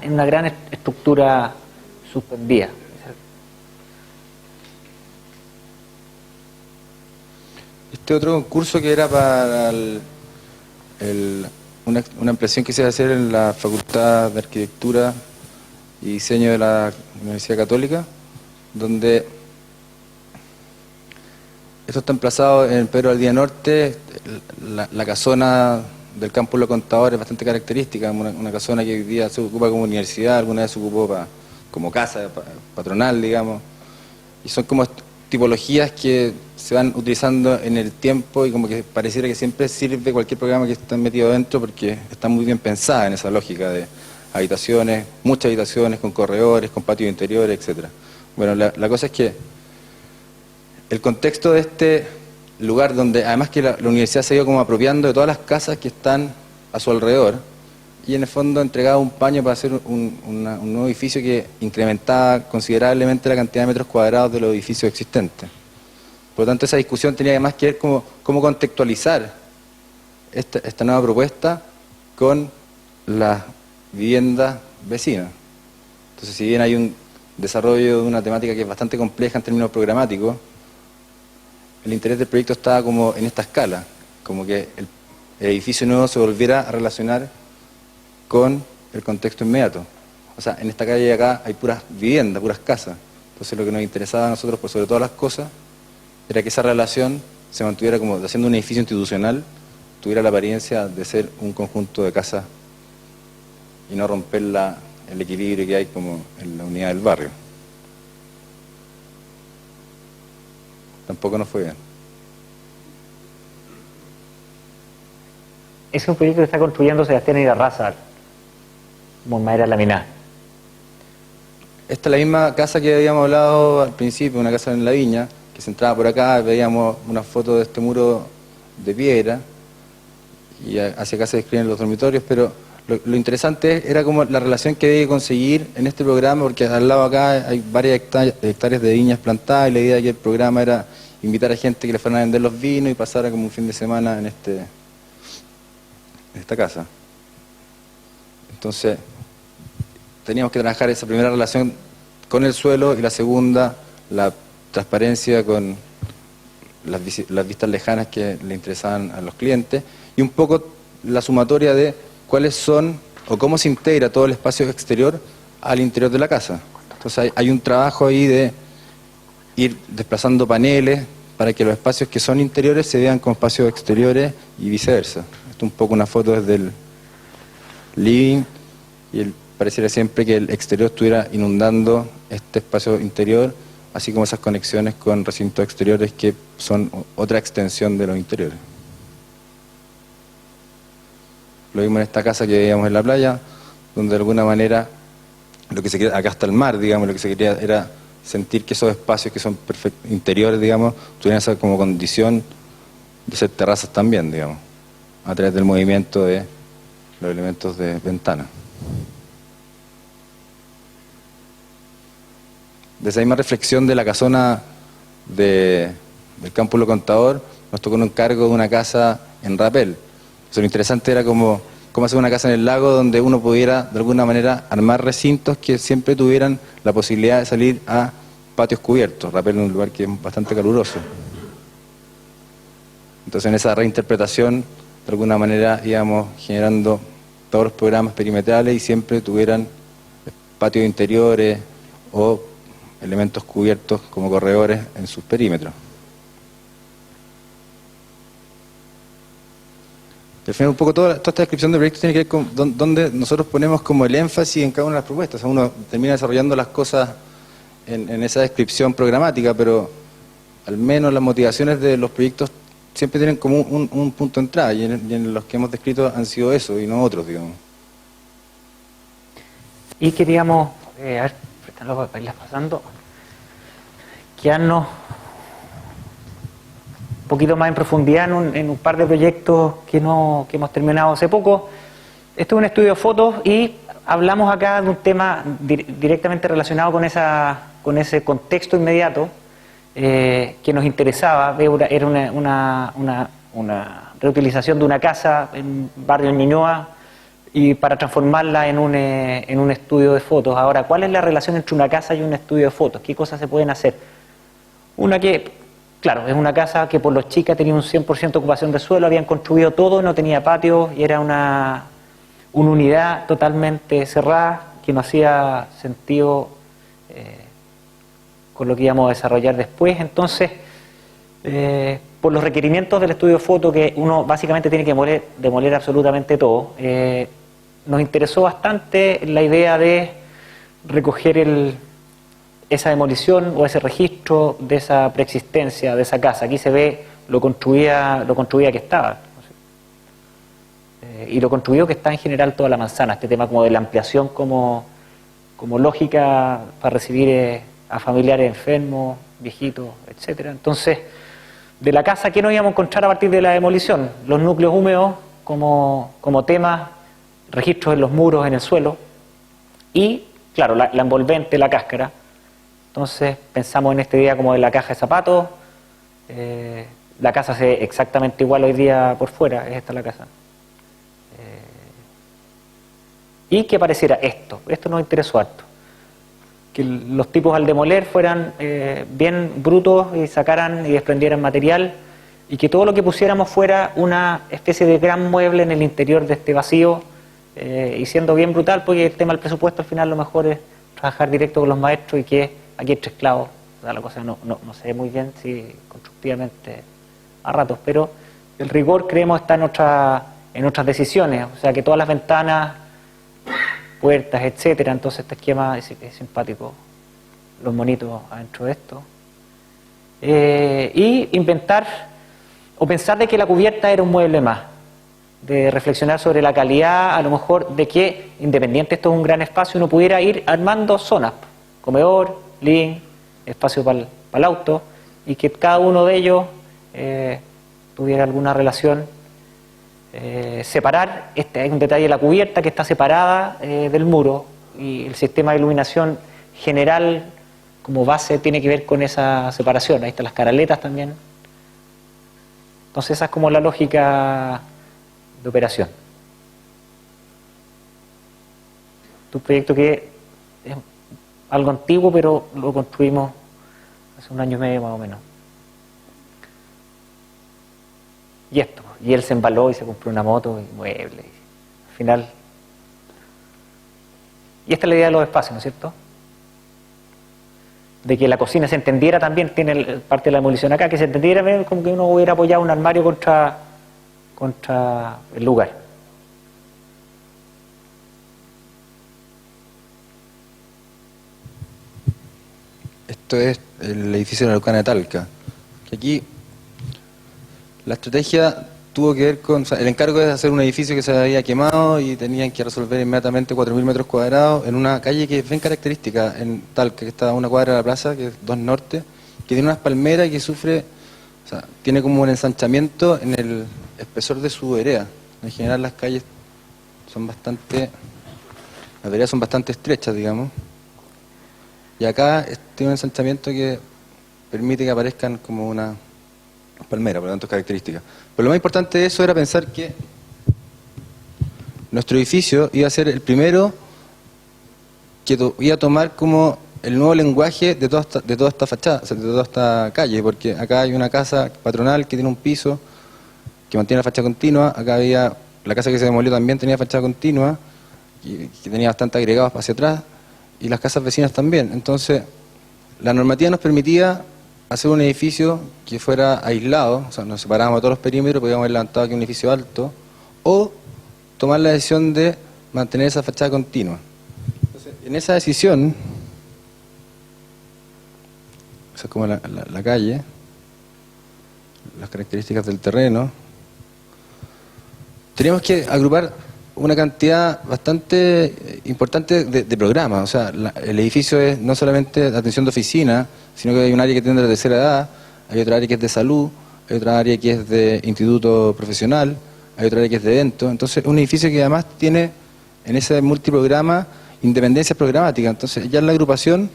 estructura suspendida. Este otro concurso que era para una ampliación que se iba a hacer en la Facultad de Arquitectura y Diseño de la Universidad Católica, donde esto está emplazado en Pedro Valdivia Norte. La casona del campus Los Contadores es bastante característica, una casona que hoy día se ocupa como universidad, alguna vez se ocupó como casa patronal, digamos, y son como tipologías que se van utilizando en el tiempo y como que pareciera que siempre sirve cualquier programa que esté metido dentro porque está muy bien pensada en esa lógica de habitaciones, muchas habitaciones con corredores, con patios interiores, etcétera. Bueno, la cosa es que el contexto de este lugar donde además que la universidad se ha ido como apropiando de todas las casas que están a su alrededor y en el fondo entregaba un paño para hacer un nuevo edificio que incrementaba considerablemente la cantidad de metros cuadrados de los edificios existentes. Por lo tanto, esa discusión tenía además que ver cómo contextualizar esta nueva propuesta con las viviendas vecinas. Entonces, si bien hay un desarrollo de una temática que es bastante compleja en términos programáticos, el interés del proyecto estaba como en esta escala, como que el edificio nuevo se volviera a relacionar con el contexto inmediato. O sea, en esta calle de acá hay puras viviendas, puras casas. Entonces lo que nos interesaba a nosotros, por sobre todas las cosas, era que esa relación se mantuviera como haciendo un edificio institucional, tuviera la apariencia de ser un conjunto de casas y no romper el equilibrio que hay como en la unidad del barrio. Tampoco nos fue bien. Es un proyecto que está construyendo Sebastián Irarrázaval, como en madera laminada. Esta es la misma casa que habíamos hablado al principio, una casa en la viña, que se entraba por acá, veíamos una foto de este muro de piedra, y hacia acá se describen los dormitorios, pero lo interesante era como la relación que debe conseguir en este programa, porque al lado acá hay varias hectáreas de viñas plantadas, y la idea de que el programa era invitar a gente que le fueran a vender los vinos y pasara como un fin de semana en esta casa. Entonces, teníamos que trabajar esa primera relación con el suelo y la segunda, la transparencia con las vistas lejanas que le interesaban a los clientes y un poco la sumatoria de cuáles son o cómo se integra todo el espacio exterior al interior de la casa. Entonces hay un trabajo ahí de ir desplazando paneles para que los espacios que son interiores se vean como espacios exteriores y viceversa. Esto es un poco una foto desde el living y pareciera siempre que el exterior estuviera inundando este espacio interior, así como esas conexiones con recintos exteriores que son otra extensión de los interiores. Lo vimos en esta casa que veíamos en la playa, donde de alguna manera, lo que se quería, acá está el mar, digamos, lo que se quería era sentir que esos espacios que son interiores, digamos, tuvieran esa como condición de ser terrazas también, digamos, a través del movimiento de los elementos de ventana. De esa misma reflexión de la casona del Campo Lo Contador, nos tocó un encargo de una casa en Rapel. Entonces, lo interesante era cómo hacer una casa en el lago donde uno pudiera, de alguna manera, armar recintos que siempre tuvieran la posibilidad de salir a patios cubiertos. Rapel es un lugar que es bastante caluroso. Entonces, en esa reinterpretación, de alguna manera, íbamos generando todos los programas perimetrales y siempre tuvieran patios interiores o elementos cubiertos como corredores en sus perímetros. Y al final un poco toda esta descripción del proyecto tiene que ver con dónde nosotros ponemos como el énfasis en cada una de las propuestas. O sea, uno termina desarrollando las cosas en esa descripción programática, pero al menos las motivaciones de los proyectos siempre tienen como un punto de entrada, y en los que hemos descrito han sido eso y no otros, digamos. Y queríamos, a ver, para irlas pasando, quedarnos un poquito más en profundidad en un par de proyectos que hemos terminado hace poco. Este es un estudio de fotos y hablamos acá de un tema directamente relacionado con ese contexto inmediato que nos interesaba. Era una reutilización de una casa en un barrio en Ñuñoa y para transformarla en un estudio de fotos. Ahora, ¿cuál es la relación entre una casa y un estudio de fotos? ¿Qué cosas se pueden hacer? Una que, claro, es una casa que por los chicas tenía un 100% ocupación de suelo, habían construido todo, no tenía patio y era una unidad totalmente cerrada que no hacía sentido con lo que íbamos a desarrollar después. Entonces, por los requerimientos del estudio de foto, que uno básicamente tiene que demoler absolutamente todo, nos interesó bastante la idea de recoger esa demolición o ese registro de esa preexistencia de esa casa. Aquí se ve lo construida que estaba, y lo construido que está en general toda la manzana. Este tema como de la ampliación como lógica para recibir a familiares enfermos, viejitos, etcétera. Entonces, de la casa, ¿qué nos íbamos a encontrar a partir de la demolición? Los núcleos húmedos como tema, registros en los muros, en el suelo, y, claro, la envolvente, la cáscara. Entonces, pensamos en esta idea como de la caja de zapatos. La casa se ve exactamente igual hoy día por fuera, es esta la casa. Y que pareciera esto nos interesó harto. Que los tipos al demoler fueran bien brutos y sacaran y desprendieran material, y que todo lo que pusiéramos fuera una especie de gran mueble en el interior de este vacío y siendo bien brutal, porque el tema del presupuesto al final lo mejor es trabajar directo con los maestros y que aquí entre esclavos, o sea, la cosa no se ve muy bien si constructivamente a ratos, pero el rigor creemos está en otras decisiones, o sea que todas las ventanas, puertas, etcétera, entonces este esquema es simpático, los monitos adentro de esto. Y inventar o pensar de que la cubierta era un mueble más, de reflexionar sobre la calidad, a lo mejor de que, independiente esto es un gran espacio, uno pudiera ir armando zonas, comedor, living, espacio para el auto, y que cada uno de ellos tuviera alguna relación. Separar, hay un detalle, la cubierta que está separada del muro, y el sistema de iluminación general como base tiene que ver con esa separación. Ahí están las caraletas también. Entonces esa es como la lógica de operación. Un proyecto que es algo antiguo, pero lo construimos hace un año y medio más o menos. Y esto, y él se embaló y se compró una moto y muebles. Al final, y esta es la idea de los espacios, ¿no es cierto? De que la cocina se entendiera también, tiene parte de la demolición acá, que se entendiera como que uno hubiera apoyado un armario contra el lugar. Esto es el edificio de la Leucana de Talca. Que aquí la estrategia tuvo que ver con... O sea, el encargo es hacer un edificio que se había quemado y tenían que resolver inmediatamente 4.000 metros cuadrados en una calle que es bien característica en Talca, que está a una cuadra de la plaza, que es 2 Norte, que tiene unas palmeras y que sufre... O sea, tiene como un ensanchamiento en el espesor de su vereda. En general las calles son bastante... Las veredas son bastante estrechas, digamos. Y acá tiene un ensanchamiento que permite que aparezcan como una palmera, por lo tanto es característica. Pero lo más importante de eso era pensar que nuestro edificio iba a ser el primero que iba a tomar como el nuevo lenguaje de toda esta fachada, o sea, de toda esta calle, porque acá hay una casa patronal que tiene un piso que mantiene la fachada continua, acá había la casa que se demolió también tenía fachada continua, que tenía bastante agregados hacia atrás, y las casas vecinas también. Entonces, la normativa nos permitía hacer un edificio que fuera aislado, o sea, nos separábamos de todos los perímetros, podíamos haber levantado aquí un edificio alto, o tomar la decisión de mantener esa fachada continua. Entonces, en esa decisión, esa es como la calle, las características del terreno, teníamos que agrupar una cantidad bastante importante de programas. O sea, el edificio es no solamente de atención de oficina, sino que hay un área que tiene de la tercera edad, hay otra área que es de salud, hay otra área que es de instituto profesional, hay otra área que es de eventos. Entonces, un edificio que además tiene en ese multiprograma independencia programática. Entonces, ya en la agrupación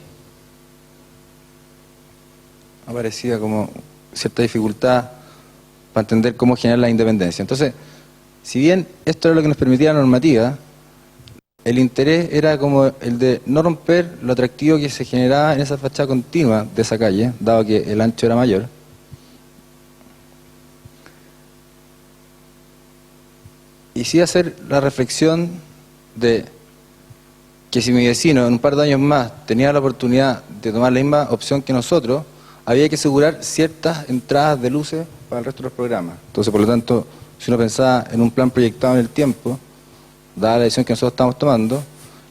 aparecía como cierta dificultad para entender cómo generar la independencia. Entonces, si bien esto era lo que nos permitía la normativa, el interés era como el de no romper lo atractivo que se generaba en esa fachada continua de esa calle, dado que el ancho era mayor. Y sí hacer la reflexión de que si mi vecino en un par de años más tenía la oportunidad de tomar la misma opción que nosotros, había que asegurar ciertas entradas de luces para el resto de los programas. Entonces, por lo tanto, si uno pensaba en un plan proyectado en el tiempo, dada la decisión que nosotros estamos tomando,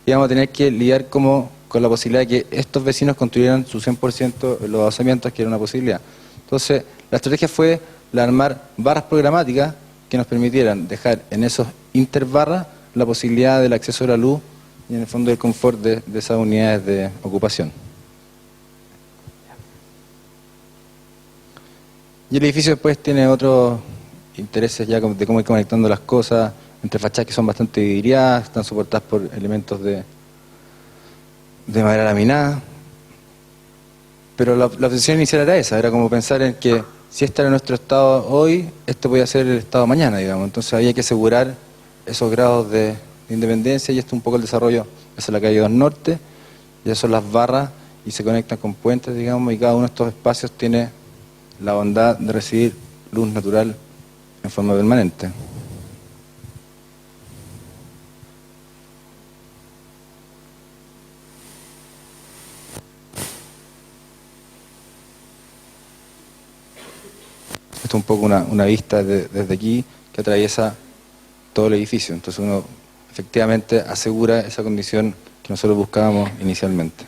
íbamos a tener que lidiar con la posibilidad de que estos vecinos construyeran su 100% los adosamientos, que era una posibilidad. Entonces, la estrategia fue la de armar barras programáticas que nos permitieran dejar en esos interbarras la posibilidad del acceso a la luz y en el fondo el confort de esas unidades de ocupación. Y el edificio después tiene otros intereses ya de cómo ir conectando las cosas entre fachadas que son bastante vidriadas, están soportadas por elementos de madera laminada. Pero la obsesión inicial era esa, era como pensar en que si este era nuestro estado hoy, este podía ser el estado mañana, digamos. Entonces había que asegurar esos grados de independencia, y esto es un poco el desarrollo. Esa es la calle 2 Norte, y esas son las barras y se conectan con puentes, digamos, y cada uno de estos espacios tiene la bondad de recibir luz natural en forma permanente. un poco una vista desde aquí que atraviesa todo el edificio. Entonces uno efectivamente asegura esa condición que nosotros buscábamos inicialmente.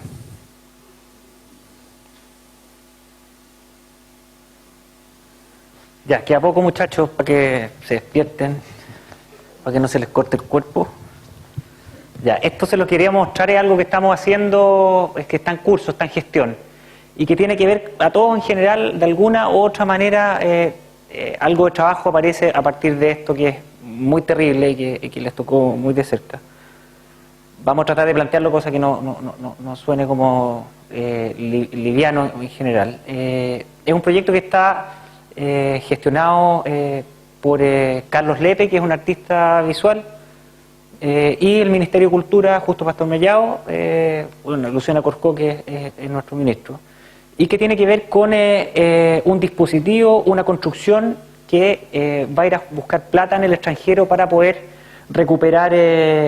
Ya, queda poco, muchachos, para que se despierten, para que no se les corte el cuerpo. Ya, esto se lo quería mostrar, es algo que estamos haciendo, es que está en curso, está en gestión, y que tiene que ver a todos en general, de alguna u otra manera, algo de trabajo aparece a partir de esto que es muy terrible y que les tocó muy de cerca. Vamos a tratar de plantearlo, cosa que no suene como liviano en general. Es un proyecto que está gestionado por Carlos Lepe, que es un artista visual, y el Ministerio de Cultura, Justo Pastor Mellado, Luciana Corcó, que es nuestro ministro, y que tiene que ver con un dispositivo, una construcción que va a ir a buscar plata en el extranjero para poder recuperar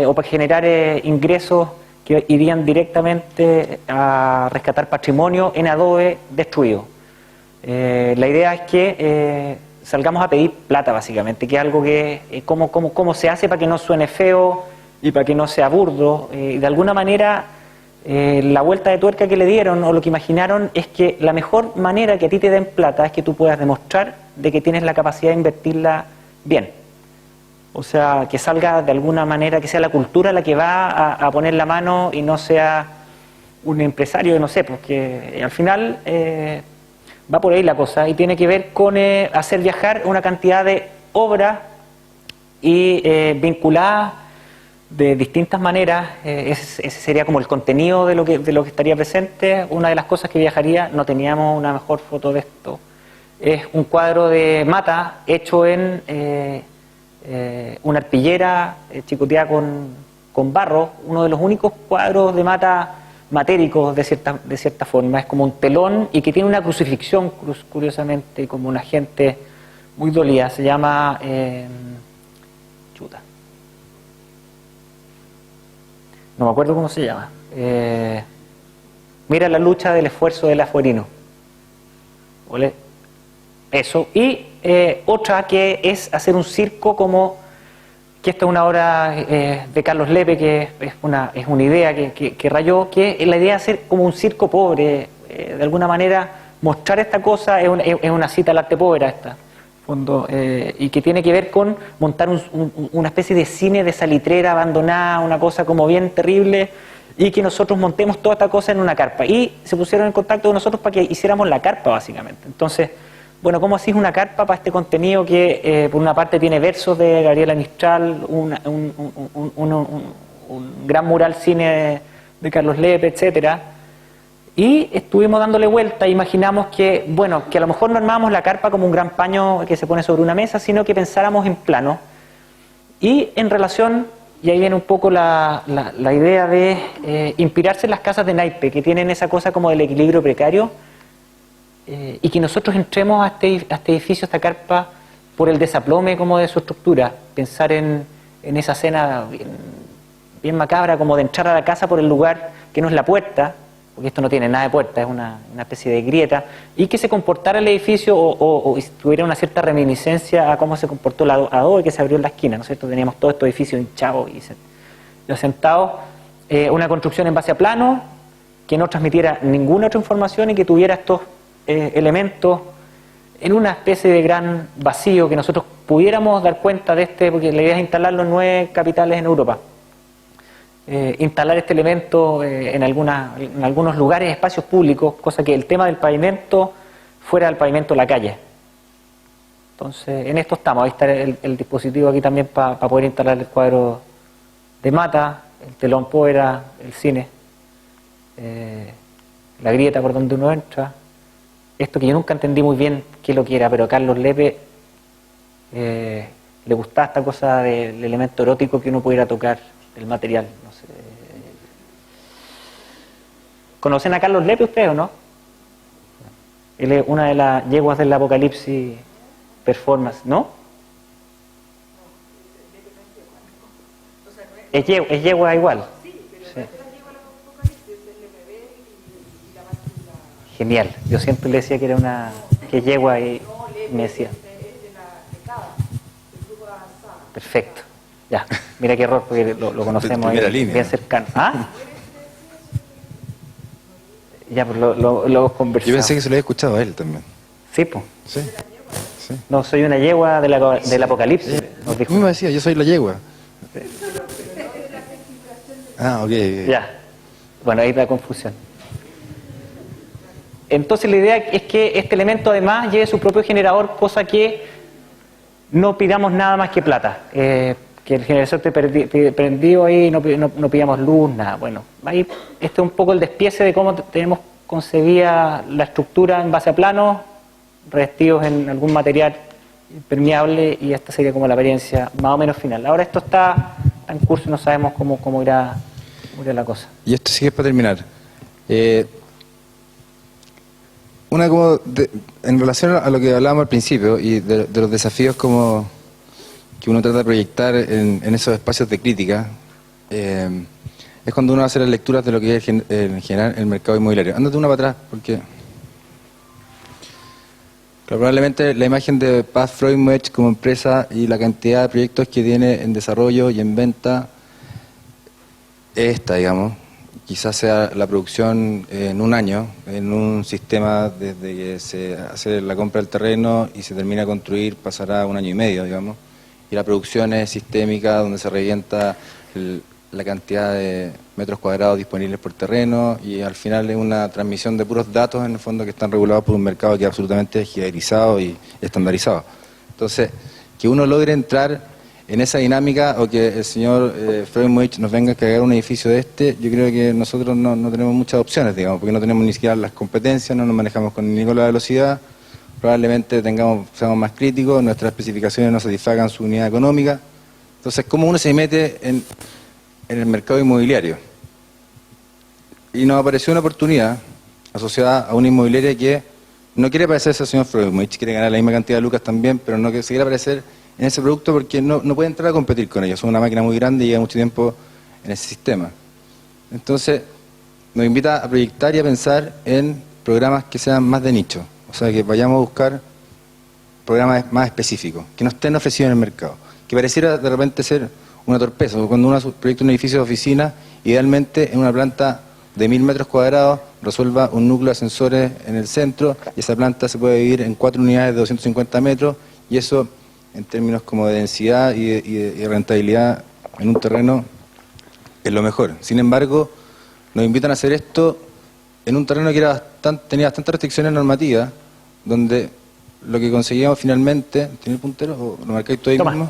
o para generar ingresos que irían directamente a rescatar patrimonio en adobe destruido. La idea es que salgamos a pedir plata, básicamente, que es algo que, cómo se hace para que no suene feo y para que no sea burdo. De alguna manera, la vuelta de tuerca que le dieron o lo que imaginaron es que la mejor manera que a ti te den plata es que tú puedas demostrar de que tienes la capacidad de invertirla bien. O sea, que salga de alguna manera, que sea la cultura la que va a poner la mano y no sea un empresario, no sé, porque al final va por ahí la cosa y tiene que ver con hacer viajar una cantidad de obras y vinculadas de distintas maneras. Ese sería como el contenido de lo que estaría presente. Una de las cosas que viajaría, no teníamos una mejor foto de esto, es un cuadro de mata hecho en una arpillera chicoteada con barro, uno de los únicos cuadros de mata matéricos de cierta forma. Es como un telón y que tiene una crucifixión, curiosamente, como una gente muy dolida. Se llama no me acuerdo cómo se llama. Mira la lucha del esfuerzo del afuerino. Eso. Y otra que es hacer un circo, como que esta es una obra de Carlos Lepe, que es una idea que rayó, que es la idea de hacer como un circo pobre, de alguna manera mostrar esta cosa. Es una cita al arte pobre esta, fondo, y que tiene que ver con montar una especie de cine de salitrera abandonada, una cosa como bien terrible, y que nosotros montemos toda esta cosa en una carpa. Y se pusieron en contacto con nosotros para que hiciéramos la carpa, básicamente. Entonces, bueno, ¿cómo hacís una carpa para este contenido que por una parte tiene versos de Gabriela Mistral, un gran mural cine de Carlos Lepe, etcétera? Y estuvimos dándole vuelta, imaginamos que, bueno, que a lo mejor no armábamos la carpa como un gran paño que se pone sobre una mesa, sino que pensáramos en plano. Y en relación, y ahí viene un poco la idea de inspirarse en las casas de naipe, que tienen esa cosa como del equilibrio precario, y que nosotros entremos a este edificio, a esta carpa, por el desaplome como de su estructura. Pensar en esa escena bien macabra, como de entrar a la casa por el lugar que no es la puerta, porque esto no tiene nada de puerta, es una especie de grieta, y que se comportara el edificio o tuviera una cierta reminiscencia a cómo se comportó la adobe que se abrió en la esquina, ¿no es cierto? Teníamos todo este edificio hinchado y asentado, una construcción en base a plano, que no transmitiera ninguna otra información y que tuviera estos elementos en una especie de gran vacío, que nosotros pudiéramos dar cuenta de porque la idea es instalarlo en 9 capitales en Europa. Instalar este elemento en algunos lugares, espacios públicos, cosa que el tema del pavimento fuera el pavimento de la calle. Entonces, en esto estamos. Ahí está el dispositivo aquí también para poder instalar el cuadro de mata, el telón poera, el cine, la grieta por donde uno entra. Esto que yo nunca entendí muy bien qué lo que era, pero a Carlos Lepe le gustaba esta cosa del elemento erótico que uno pudiera tocar, el material. No sé. ¿Conocen a Carlos Lepe ustedes o no? Él es una de las yeguas del Apocalipsis performance, ¿no? Es yegua igual. Sí. Genial. Yo siempre le decía que era una yegua y me decía. perfecto. Ya, mira qué error, porque lo conocemos ahí, Primera línea. bien cercano. ¿Ah? Ya, pues lo hemos conversado. Yo pensé que se lo había escuchado a él también. Sí, pues. Sí, sí. No, soy una yegua del apocalipsis, nos dijo. A mí me decía, yo soy la yegua. Ah, ok. Ya. Bueno, ahí está la confusión. Entonces la idea es que este elemento además lleve su propio generador, cosa que no pidamos nada más que plata. Que el generador esté prendido ahí, no pidamos luz, nada. Bueno, ahí este es un poco el despiece de cómo tenemos concebida la estructura en base a planos, revestidos en algún material impermeable, y esta sería como la apariencia más o menos final. Ahora esto está en curso y no sabemos cómo irá la cosa. Y esto sí que es para terminar. En relación a lo que hablábamos al principio y de los desafíos como que uno trata de proyectar en esos espacios de crítica, es cuando uno hace las lecturas de lo que es en general el mercado inmobiliario. Ándate una para atrás, porque probablemente la imagen de Paz Freudmech como empresa y la cantidad de proyectos que tiene en desarrollo y en venta es esta, digamos. Quizás sea la producción en un año, en un sistema desde que se hace la compra del terreno y se termina de construir, pasará 1 año y medio, digamos. Y la producción es sistémica, donde se revienta la cantidad de metros cuadrados disponibles por terreno, y al final es una transmisión de puros datos, en el fondo, que están regulados por un mercado que es absolutamente jerarquizado y estandarizado. Entonces, que uno logre entrar en esa dinámica, o que el señor Freudmech nos venga a cargar un edificio de yo creo que nosotros no tenemos muchas opciones, digamos, porque no tenemos ni siquiera las competencias, no nos manejamos ni con la velocidad, probablemente seamos más críticos, nuestras especificaciones no satisfagan su unidad económica. Entonces, ¿cómo uno se mete en el mercado inmobiliario? Y nos apareció una oportunidad asociada a una inmobiliaria que no quiere parecerse al señor Freudmech, quiere ganar la misma cantidad de lucas también, pero no se quiere parecer en ese producto porque no puede entrar a competir con ellos. Son una máquina muy grande y lleva mucho tiempo en ese sistema. Entonces, nos invita a proyectar y a pensar en programas que sean más de nicho. O sea, que vayamos a buscar programas más específicos, que no estén ofrecidos en el mercado. Que pareciera de repente ser una torpeza. Cuando uno proyecta un edificio de oficina, idealmente en una planta de 1000 metros cuadrados resuelva un núcleo de ascensores en el centro, y esa planta se puede dividir en 4 unidades de 250 metros, y eso, en términos como de densidad y de rentabilidad en un terreno, es lo mejor. Sin embargo, nos invitan a hacer esto en un terreno que tenía bastantes restricciones normativas, donde lo que conseguíamos finalmente... ¿Tiene el puntero o lo marcáis tú ahí mismo?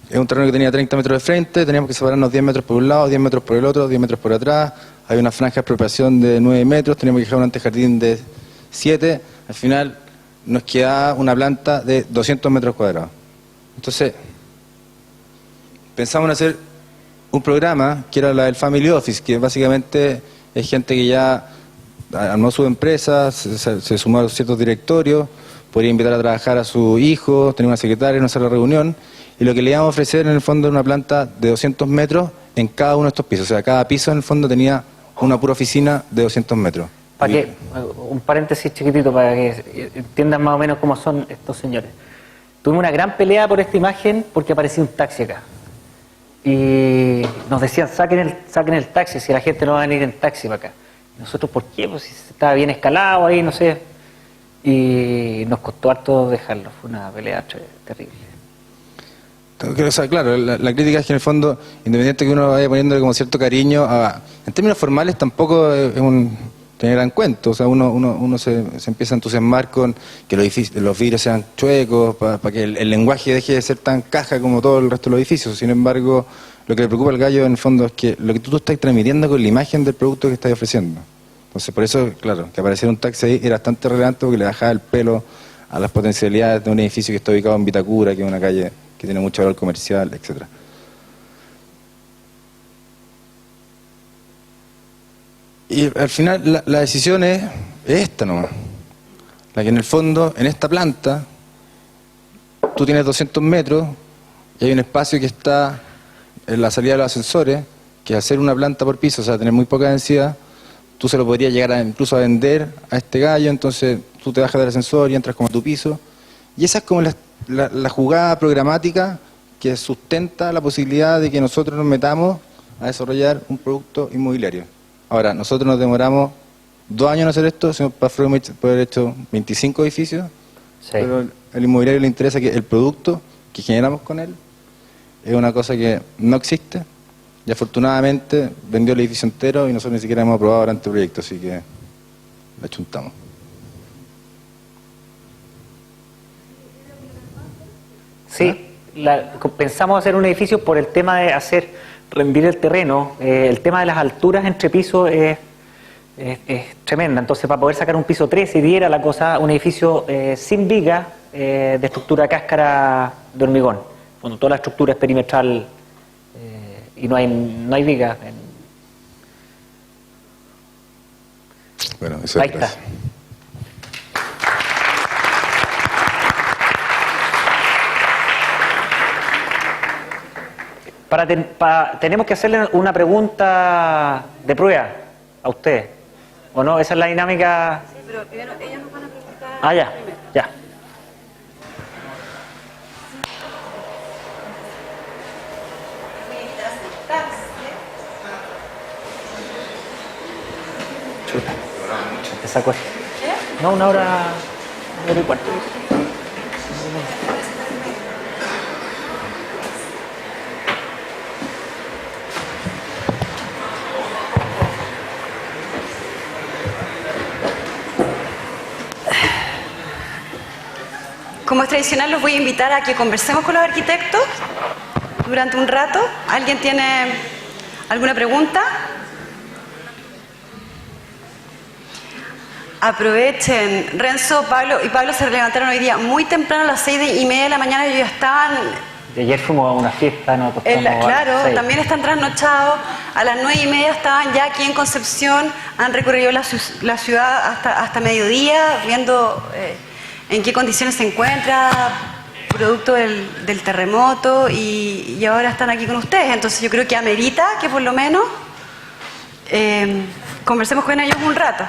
Es un terreno que tenía 30 metros de frente, teníamos que separarnos 10 metros por un lado, 10 metros por el otro, 10 metros por atrás. Hay una franja de expropiación de 9 metros, teníamos que dejar un antejardín de 7. Al final nos quedaba una planta de 200 metros cuadrados. Entonces, pensamos en hacer un programa que era la del Family Office, que básicamente es gente que ya armó su empresa, se sumó a ciertos directorios, podría invitar a trabajar a su hijo, tener una secretaria, una sala de reunión, y lo que le íbamos a ofrecer en el fondo era una planta de 200 metros en cada uno de estos pisos. O sea, cada piso en el fondo tenía una pura oficina de 200 metros. Para que, un paréntesis chiquitito para que entiendan más o menos cómo son estos señores. Tuvimos una gran pelea por esta imagen porque aparecía un taxi acá. Y nos decían, saquen el taxi, si la gente no va a venir en taxi para acá. Y nosotros, ¿por qué? Pues si estaba bien escalado ahí, no sé. Y nos costó harto dejarlo. Fue una pelea terrible. O sea, claro, la crítica es que en el fondo, independiente que uno vaya poniendo como cierto cariño, en términos formales tampoco es tener en cuenta. O sea, uno se empieza a entusiasmar con que los vidrios sean chuecos, para que el lenguaje deje de ser tan caja como todo el resto de los edificios. Sin embargo, lo que le preocupa al gallo en el fondo es que lo que tú estás transmitiendo con la imagen del producto que estás ofreciendo. Entonces, por eso, claro, que apareciera un taxi ahí era bastante relevante, porque le bajaba el pelo a las potencialidades de un edificio que está ubicado en Vitacura, que es una calle que tiene mucho valor comercial, etcétera. Y al final la decisión es esta nomás. La que en el fondo, en esta planta, tú tienes 200 metros y hay un espacio que está en la salida de los ascensores, que al ser una planta por piso, o sea, tener muy poca densidad, tú se lo podrías llegar incluso a vender a este gallo, entonces tú te bajas del ascensor y entras como a tu piso. Y esa es como la jugada programática que sustenta la posibilidad de que nosotros nos metamos a desarrollar un producto inmobiliario. Ahora, nosotros nos demoramos 2 años en hacer esto, señor Pafrovich puede haber hecho 25 edificios, Sí. pero al inmobiliario le interesa que el producto que generamos con él es una cosa que no existe y afortunadamente vendió el edificio entero y nosotros ni siquiera hemos aprobado el anteproyecto, así que la chuntamos. Sí, pensamos hacer un edificio por el tema de rendir el terreno. El tema de las alturas entre pisos es tremenda. Entonces, para poder sacar un piso 13 y diera la cosa, un edificio sin viga, de estructura cáscara de hormigón. Cuando toda la estructura es perimetral y no hay viga. Bueno, eso Ahí es está. gracias. Tenemos que hacerle una pregunta de prueba a usted, ¿o no? Esa es la dinámica. Sí, pero primero ellos nos van a preguntar. Ah, ya, ya. Chuta. Te saco esto. No, 1 hora y cuarto. Como es tradicional, los voy a invitar a que conversemos con los arquitectos durante un rato. ¿Alguien tiene alguna pregunta? Aprovechen. Renzo, Pablo y Pablo se levantaron hoy día muy temprano, a las 6:30 de la mañana, ellos ya estaban... De ayer fuimos a una fiesta, nos acostamos a las Claro, 6. también están trasnochados. A las 9:30 estaban ya aquí en Concepción, han recorrido la ciudad hasta mediodía, viendo en qué condiciones se encuentra, producto del terremoto, y ahora están aquí con ustedes. Entonces yo creo que amerita que por lo menos conversemos con ellos un rato.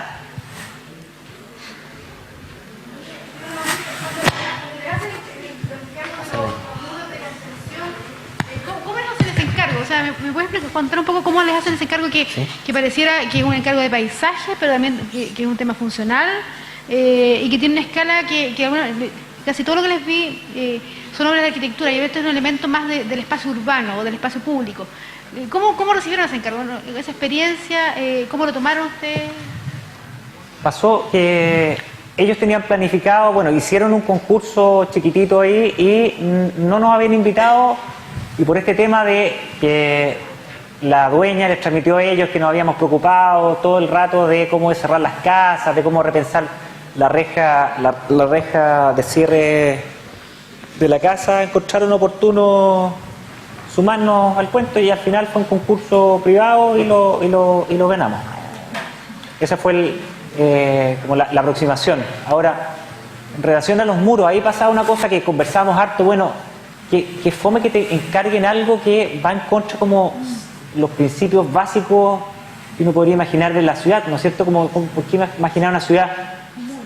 ¿Cómo les hacen ese encargo? O sea, ¿me puedes contar un poco cómo les hacen ese encargo que pareciera que es un encargo de paisaje, pero también que es un tema funcional y que tiene una escala que casi todo lo que les vi son obras de arquitectura y esto es un elemento más del espacio urbano o del espacio público. ¿Cómo recibieron ese encargo? Esa experiencia, ¿cómo lo tomaron ustedes? Pasó que ellos tenían planificado, bueno, hicieron un concurso chiquitito ahí y no nos habían invitado, y por este tema de que la dueña les transmitió a ellos que nos habíamos preocupado todo el rato de cómo cerrar las casas, de cómo repensar la reja de cierre de la casa, encontraron oportuno sumarnos al cuento y al final fue un concurso privado y lo ganamos. Esa fue como la aproximación. Ahora, en relación a los muros, ahí pasaba una cosa que conversábamos harto, bueno, que fome que te encarguen algo que va en contra como los principios básicos que uno podría imaginar de la ciudad, ¿no es cierto? ¿Por qué imaginar una ciudad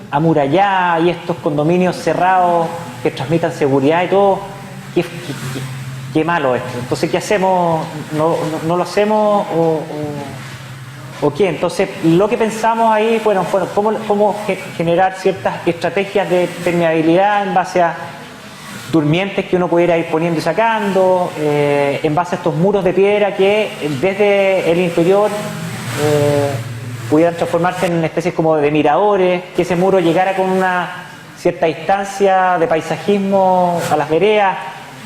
amurallada y estos condominios cerrados que transmitan seguridad y todo? Qué malo esto. Entonces, ¿qué hacemos? ¿No lo hacemos o qué? Entonces, lo que pensamos ahí fueron cómo generar ciertas estrategias de permeabilidad en base a durmientes que uno pudiera ir poniendo y sacando, en base a estos muros de piedra que desde el interior pudieran transformarse en especies como de miradores, que ese muro llegara con una cierta distancia de paisajismo a las veredas,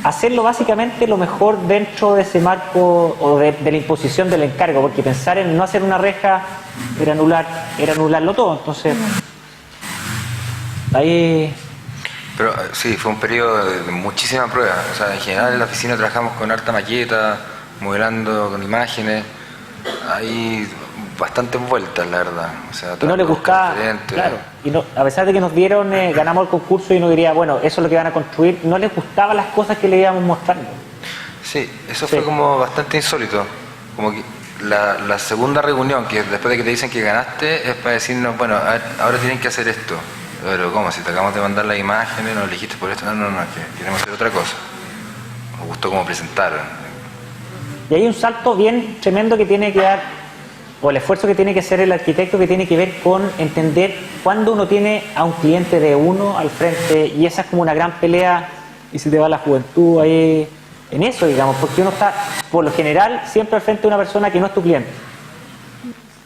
hacerlo básicamente lo mejor dentro de ese marco o de la imposición del encargo, porque pensar en no hacer una reja era anularlo todo. Entonces, ahí... Pero sí, fue un periodo de muchísima prueba. O sea, en general en la oficina trabajamos con harta maqueta, modelando con imágenes. Hay bastantes vueltas, la verdad. O sea, y no les gustaba, claro, y no, a pesar de que nos dieron, ganamos el concurso y uno diría, bueno, eso es lo que van a construir, no les gustaban las cosas que le íbamos mostrando. Sí, eso fue como bastante insólito. Como que la segunda reunión, que después de que te dicen que ganaste, es para decirnos, bueno, a ver, ahora tienen que hacer esto. Pero ¿cómo? Si te acabamos de mandar las imágenes, nos elegiste por esto. No, es que queremos hacer otra cosa. Nos gustó cómo presentaron. Y hay un salto bien tremendo que tiene que dar, o el esfuerzo que tiene que hacer el arquitecto, que tiene que ver con entender cuándo uno tiene a un cliente de uno al frente, y esa es como una gran pelea, y se te va la juventud ahí en eso, digamos, porque uno está, por lo general, siempre al frente de una persona que no es tu cliente.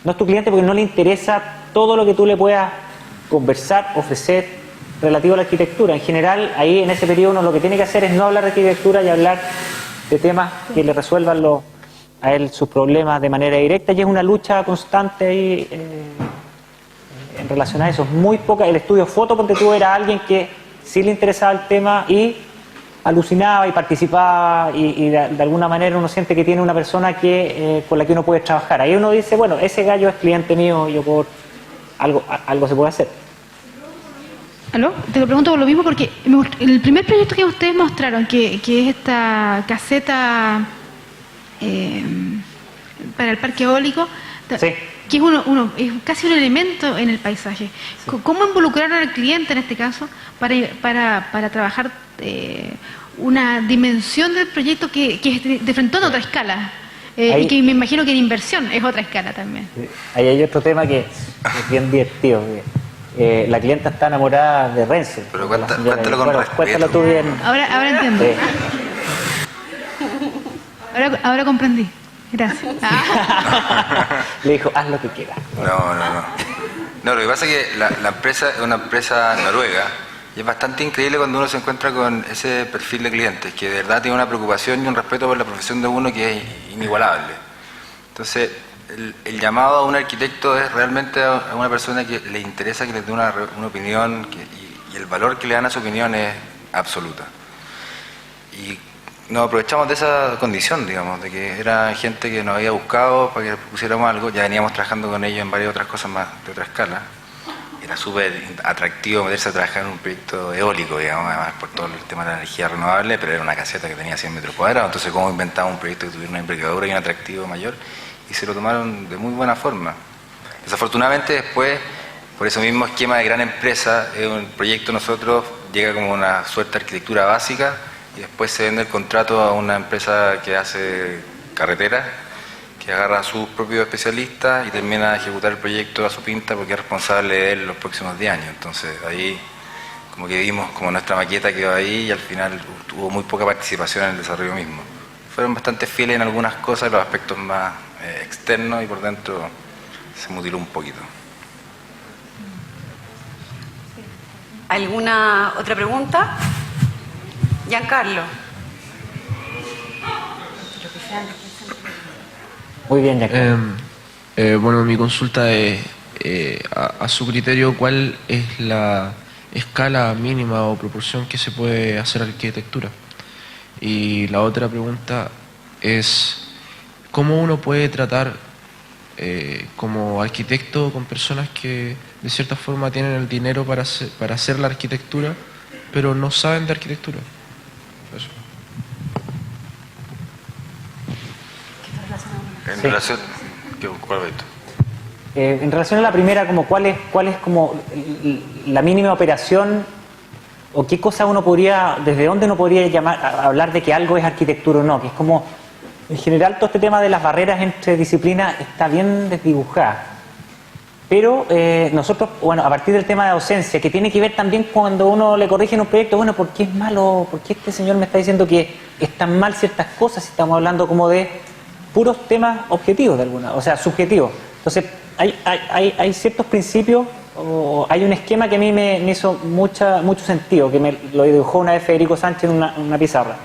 No es tu cliente porque no le interesa todo lo que tú le puedas conversar, ofrecer relativo a la arquitectura. En general, ahí en ese periodo uno lo que tiene que hacer es no hablar de arquitectura y hablar de temas que le resuelvan a él sus problemas de manera directa, y es una lucha constante ahí en relación a eso. Es muy poca. El estudio foto, ponte tú, era alguien que sí le interesaba el tema y alucinaba y participaba, y de alguna manera uno siente que tiene una persona con la que uno puede trabajar. Ahí uno dice, bueno, ese gallo es cliente mío, yo por algo se puede hacer. ¿Aló? Te lo pregunto por lo mismo porque el primer proyecto que ustedes mostraron, que es esta caseta para el parque eólico, Sí. que es casi un elemento en el paisaje. Sí. ¿Cómo involucraron al cliente en este caso para trabajar una dimensión del proyecto que es de frente a otra escala? Y que me imagino que en inversión es otra escala también. Sí. Ahí hay otro tema que es bien divertido. La clienta está enamorada de Renzo. Pero cuéntalo con respeto. Cuéntalo tú bien. Ahora entiendo. Ahora comprendí. Gracias. Le dijo, haz lo que quieras. No, lo que pasa es que la empresa es una empresa noruega y es bastante increíble cuando uno se encuentra con ese perfil de clientes, que de verdad tiene una preocupación y un respeto por la profesión de uno que es inigualable. Entonces, el llamado a un arquitecto es realmente a una persona que le interesa que le dé una opinión, y el valor que le dan a su opinión es absoluta. Y nos aprovechamos de esa condición, digamos, de que era gente que nos había buscado para que pusiéramos algo. Ya veníamos trabajando con ellos en varias otras cosas más de otra escala. Era súper atractivo meterse a trabajar en un proyecto eólico, digamos, además por todo el tema de la energía renovable, pero era una caseta que tenía 100 metros cuadrados. Entonces, ¿cómo inventamos un proyecto que tuviera una envergadura y un atractivo mayor? Y se lo tomaron de muy buena forma. Desafortunadamente, después, por ese mismo esquema de gran empresa, un proyecto nosotros llega como una suerte de arquitectura básica, y después se vende el contrato a una empresa que hace carreteras, que agarra a sus propios especialistas y termina de ejecutar el proyecto a su pinta porque es responsable de él los próximos 10 años. Entonces ahí como que vimos como nuestra maqueta quedó ahí y al final tuvo muy poca participación en el desarrollo mismo. Fueron bastante fieles en algunas cosas, los aspectos más externos, y por dentro se mutiló un poquito. ¿Alguna otra pregunta? Giancarlo. Muy bien, Giancarlo. Bueno, mi consulta es, a su criterio, ¿cuál es la escala mínima o proporción que se puede hacer arquitectura? Y la otra pregunta es, ¿cómo uno puede tratar como arquitecto con personas que de cierta forma tienen el dinero para hacer la arquitectura, pero no saben de arquitectura? Eso. En relación, ¿cuál es esto? En relación a la primera, como ¿cuál es como la mínima operación, o qué cosa uno podría, desde dónde uno podría hablar de que algo es arquitectura o no? Que es como, en general, todo este tema de las barreras entre disciplinas está bien desdibujada. Pero nosotros, bueno, a partir del tema de docencia, que tiene que ver también cuando uno le corrige en un proyecto, bueno, ¿por qué es malo? ¿Por qué este señor me está diciendo que están mal ciertas cosas si estamos hablando como de puros temas objetivos de alguna, o sea, subjetivos? Entonces, hay ciertos principios, o hay un esquema que a mí me hizo mucho sentido, que me lo dibujó una vez Federico Sánchez en una pizarra,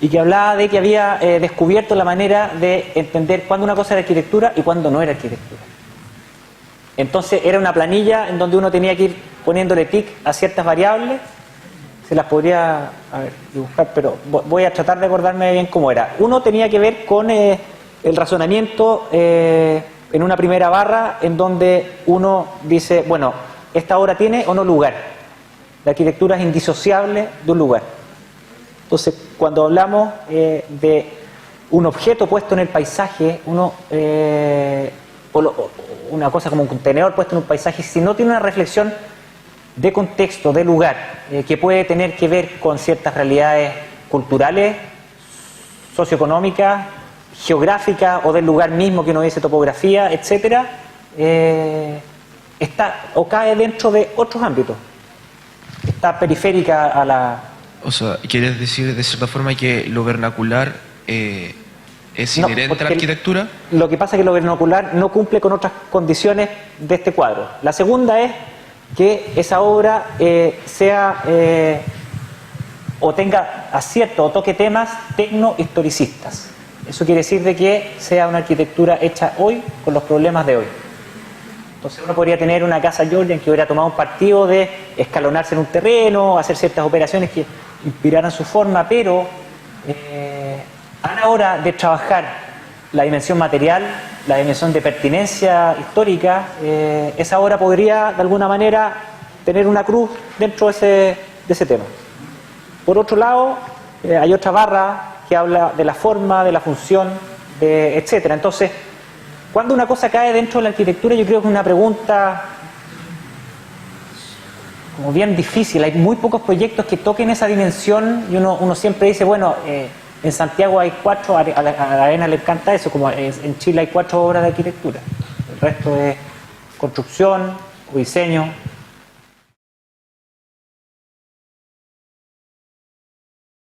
y que hablaba de que había descubierto la manera de entender cuándo una cosa era arquitectura y cuándo no era arquitectura. Entonces era una planilla en donde uno tenía que ir poniéndole tic a ciertas variables. Se las podría dibujar, pero voy a tratar de acordarme bien cómo era. Uno tenía que ver con el razonamiento en una primera barra, en donde uno dice, bueno, ¿esta obra tiene o no lugar? La arquitectura es indisociable de un lugar. Entonces, cuando hablamos de un objeto puesto en el paisaje, una cosa como un contenedor puesto en un paisaje, si no tiene una reflexión de contexto, de lugar, que puede tener que ver con ciertas realidades culturales, socioeconómicas, geográficas o del lugar mismo que uno dice topografía, etcétera, está o cae dentro de otros ámbitos. Está periférica a la... O sea, ¿quieres decir de cierta forma que lo vernacular es No, inherente a la porque arquitectura? Lo que pasa es que lo vernacular no cumple con otras condiciones de este cuadro. La segunda es que esa obra sea o tenga acierto o toque temas tecno-historicistas. Eso quiere decir de que sea una arquitectura hecha hoy con los problemas de hoy. Entonces uno podría tener una casa Georgian que hubiera tomado un partido de escalonarse en un terreno, hacer ciertas operaciones que inspiraran su forma, pero a la hora de trabajar la dimensión material, la dimensión de pertinencia histórica, esa obra podría de alguna manera tener una cruz dentro de ese tema. Por otro lado, hay otra barra que habla de la forma, de la función, etcétera. Entonces, cuando una cosa cae dentro de la arquitectura, yo creo que es una pregunta como bien difícil. Hay muy pocos proyectos que toquen esa dimensión y uno siempre dice, bueno, en Santiago hay 4, a la arena le encanta eso, como en Chile hay 4 obras de arquitectura. El resto es construcción o diseño.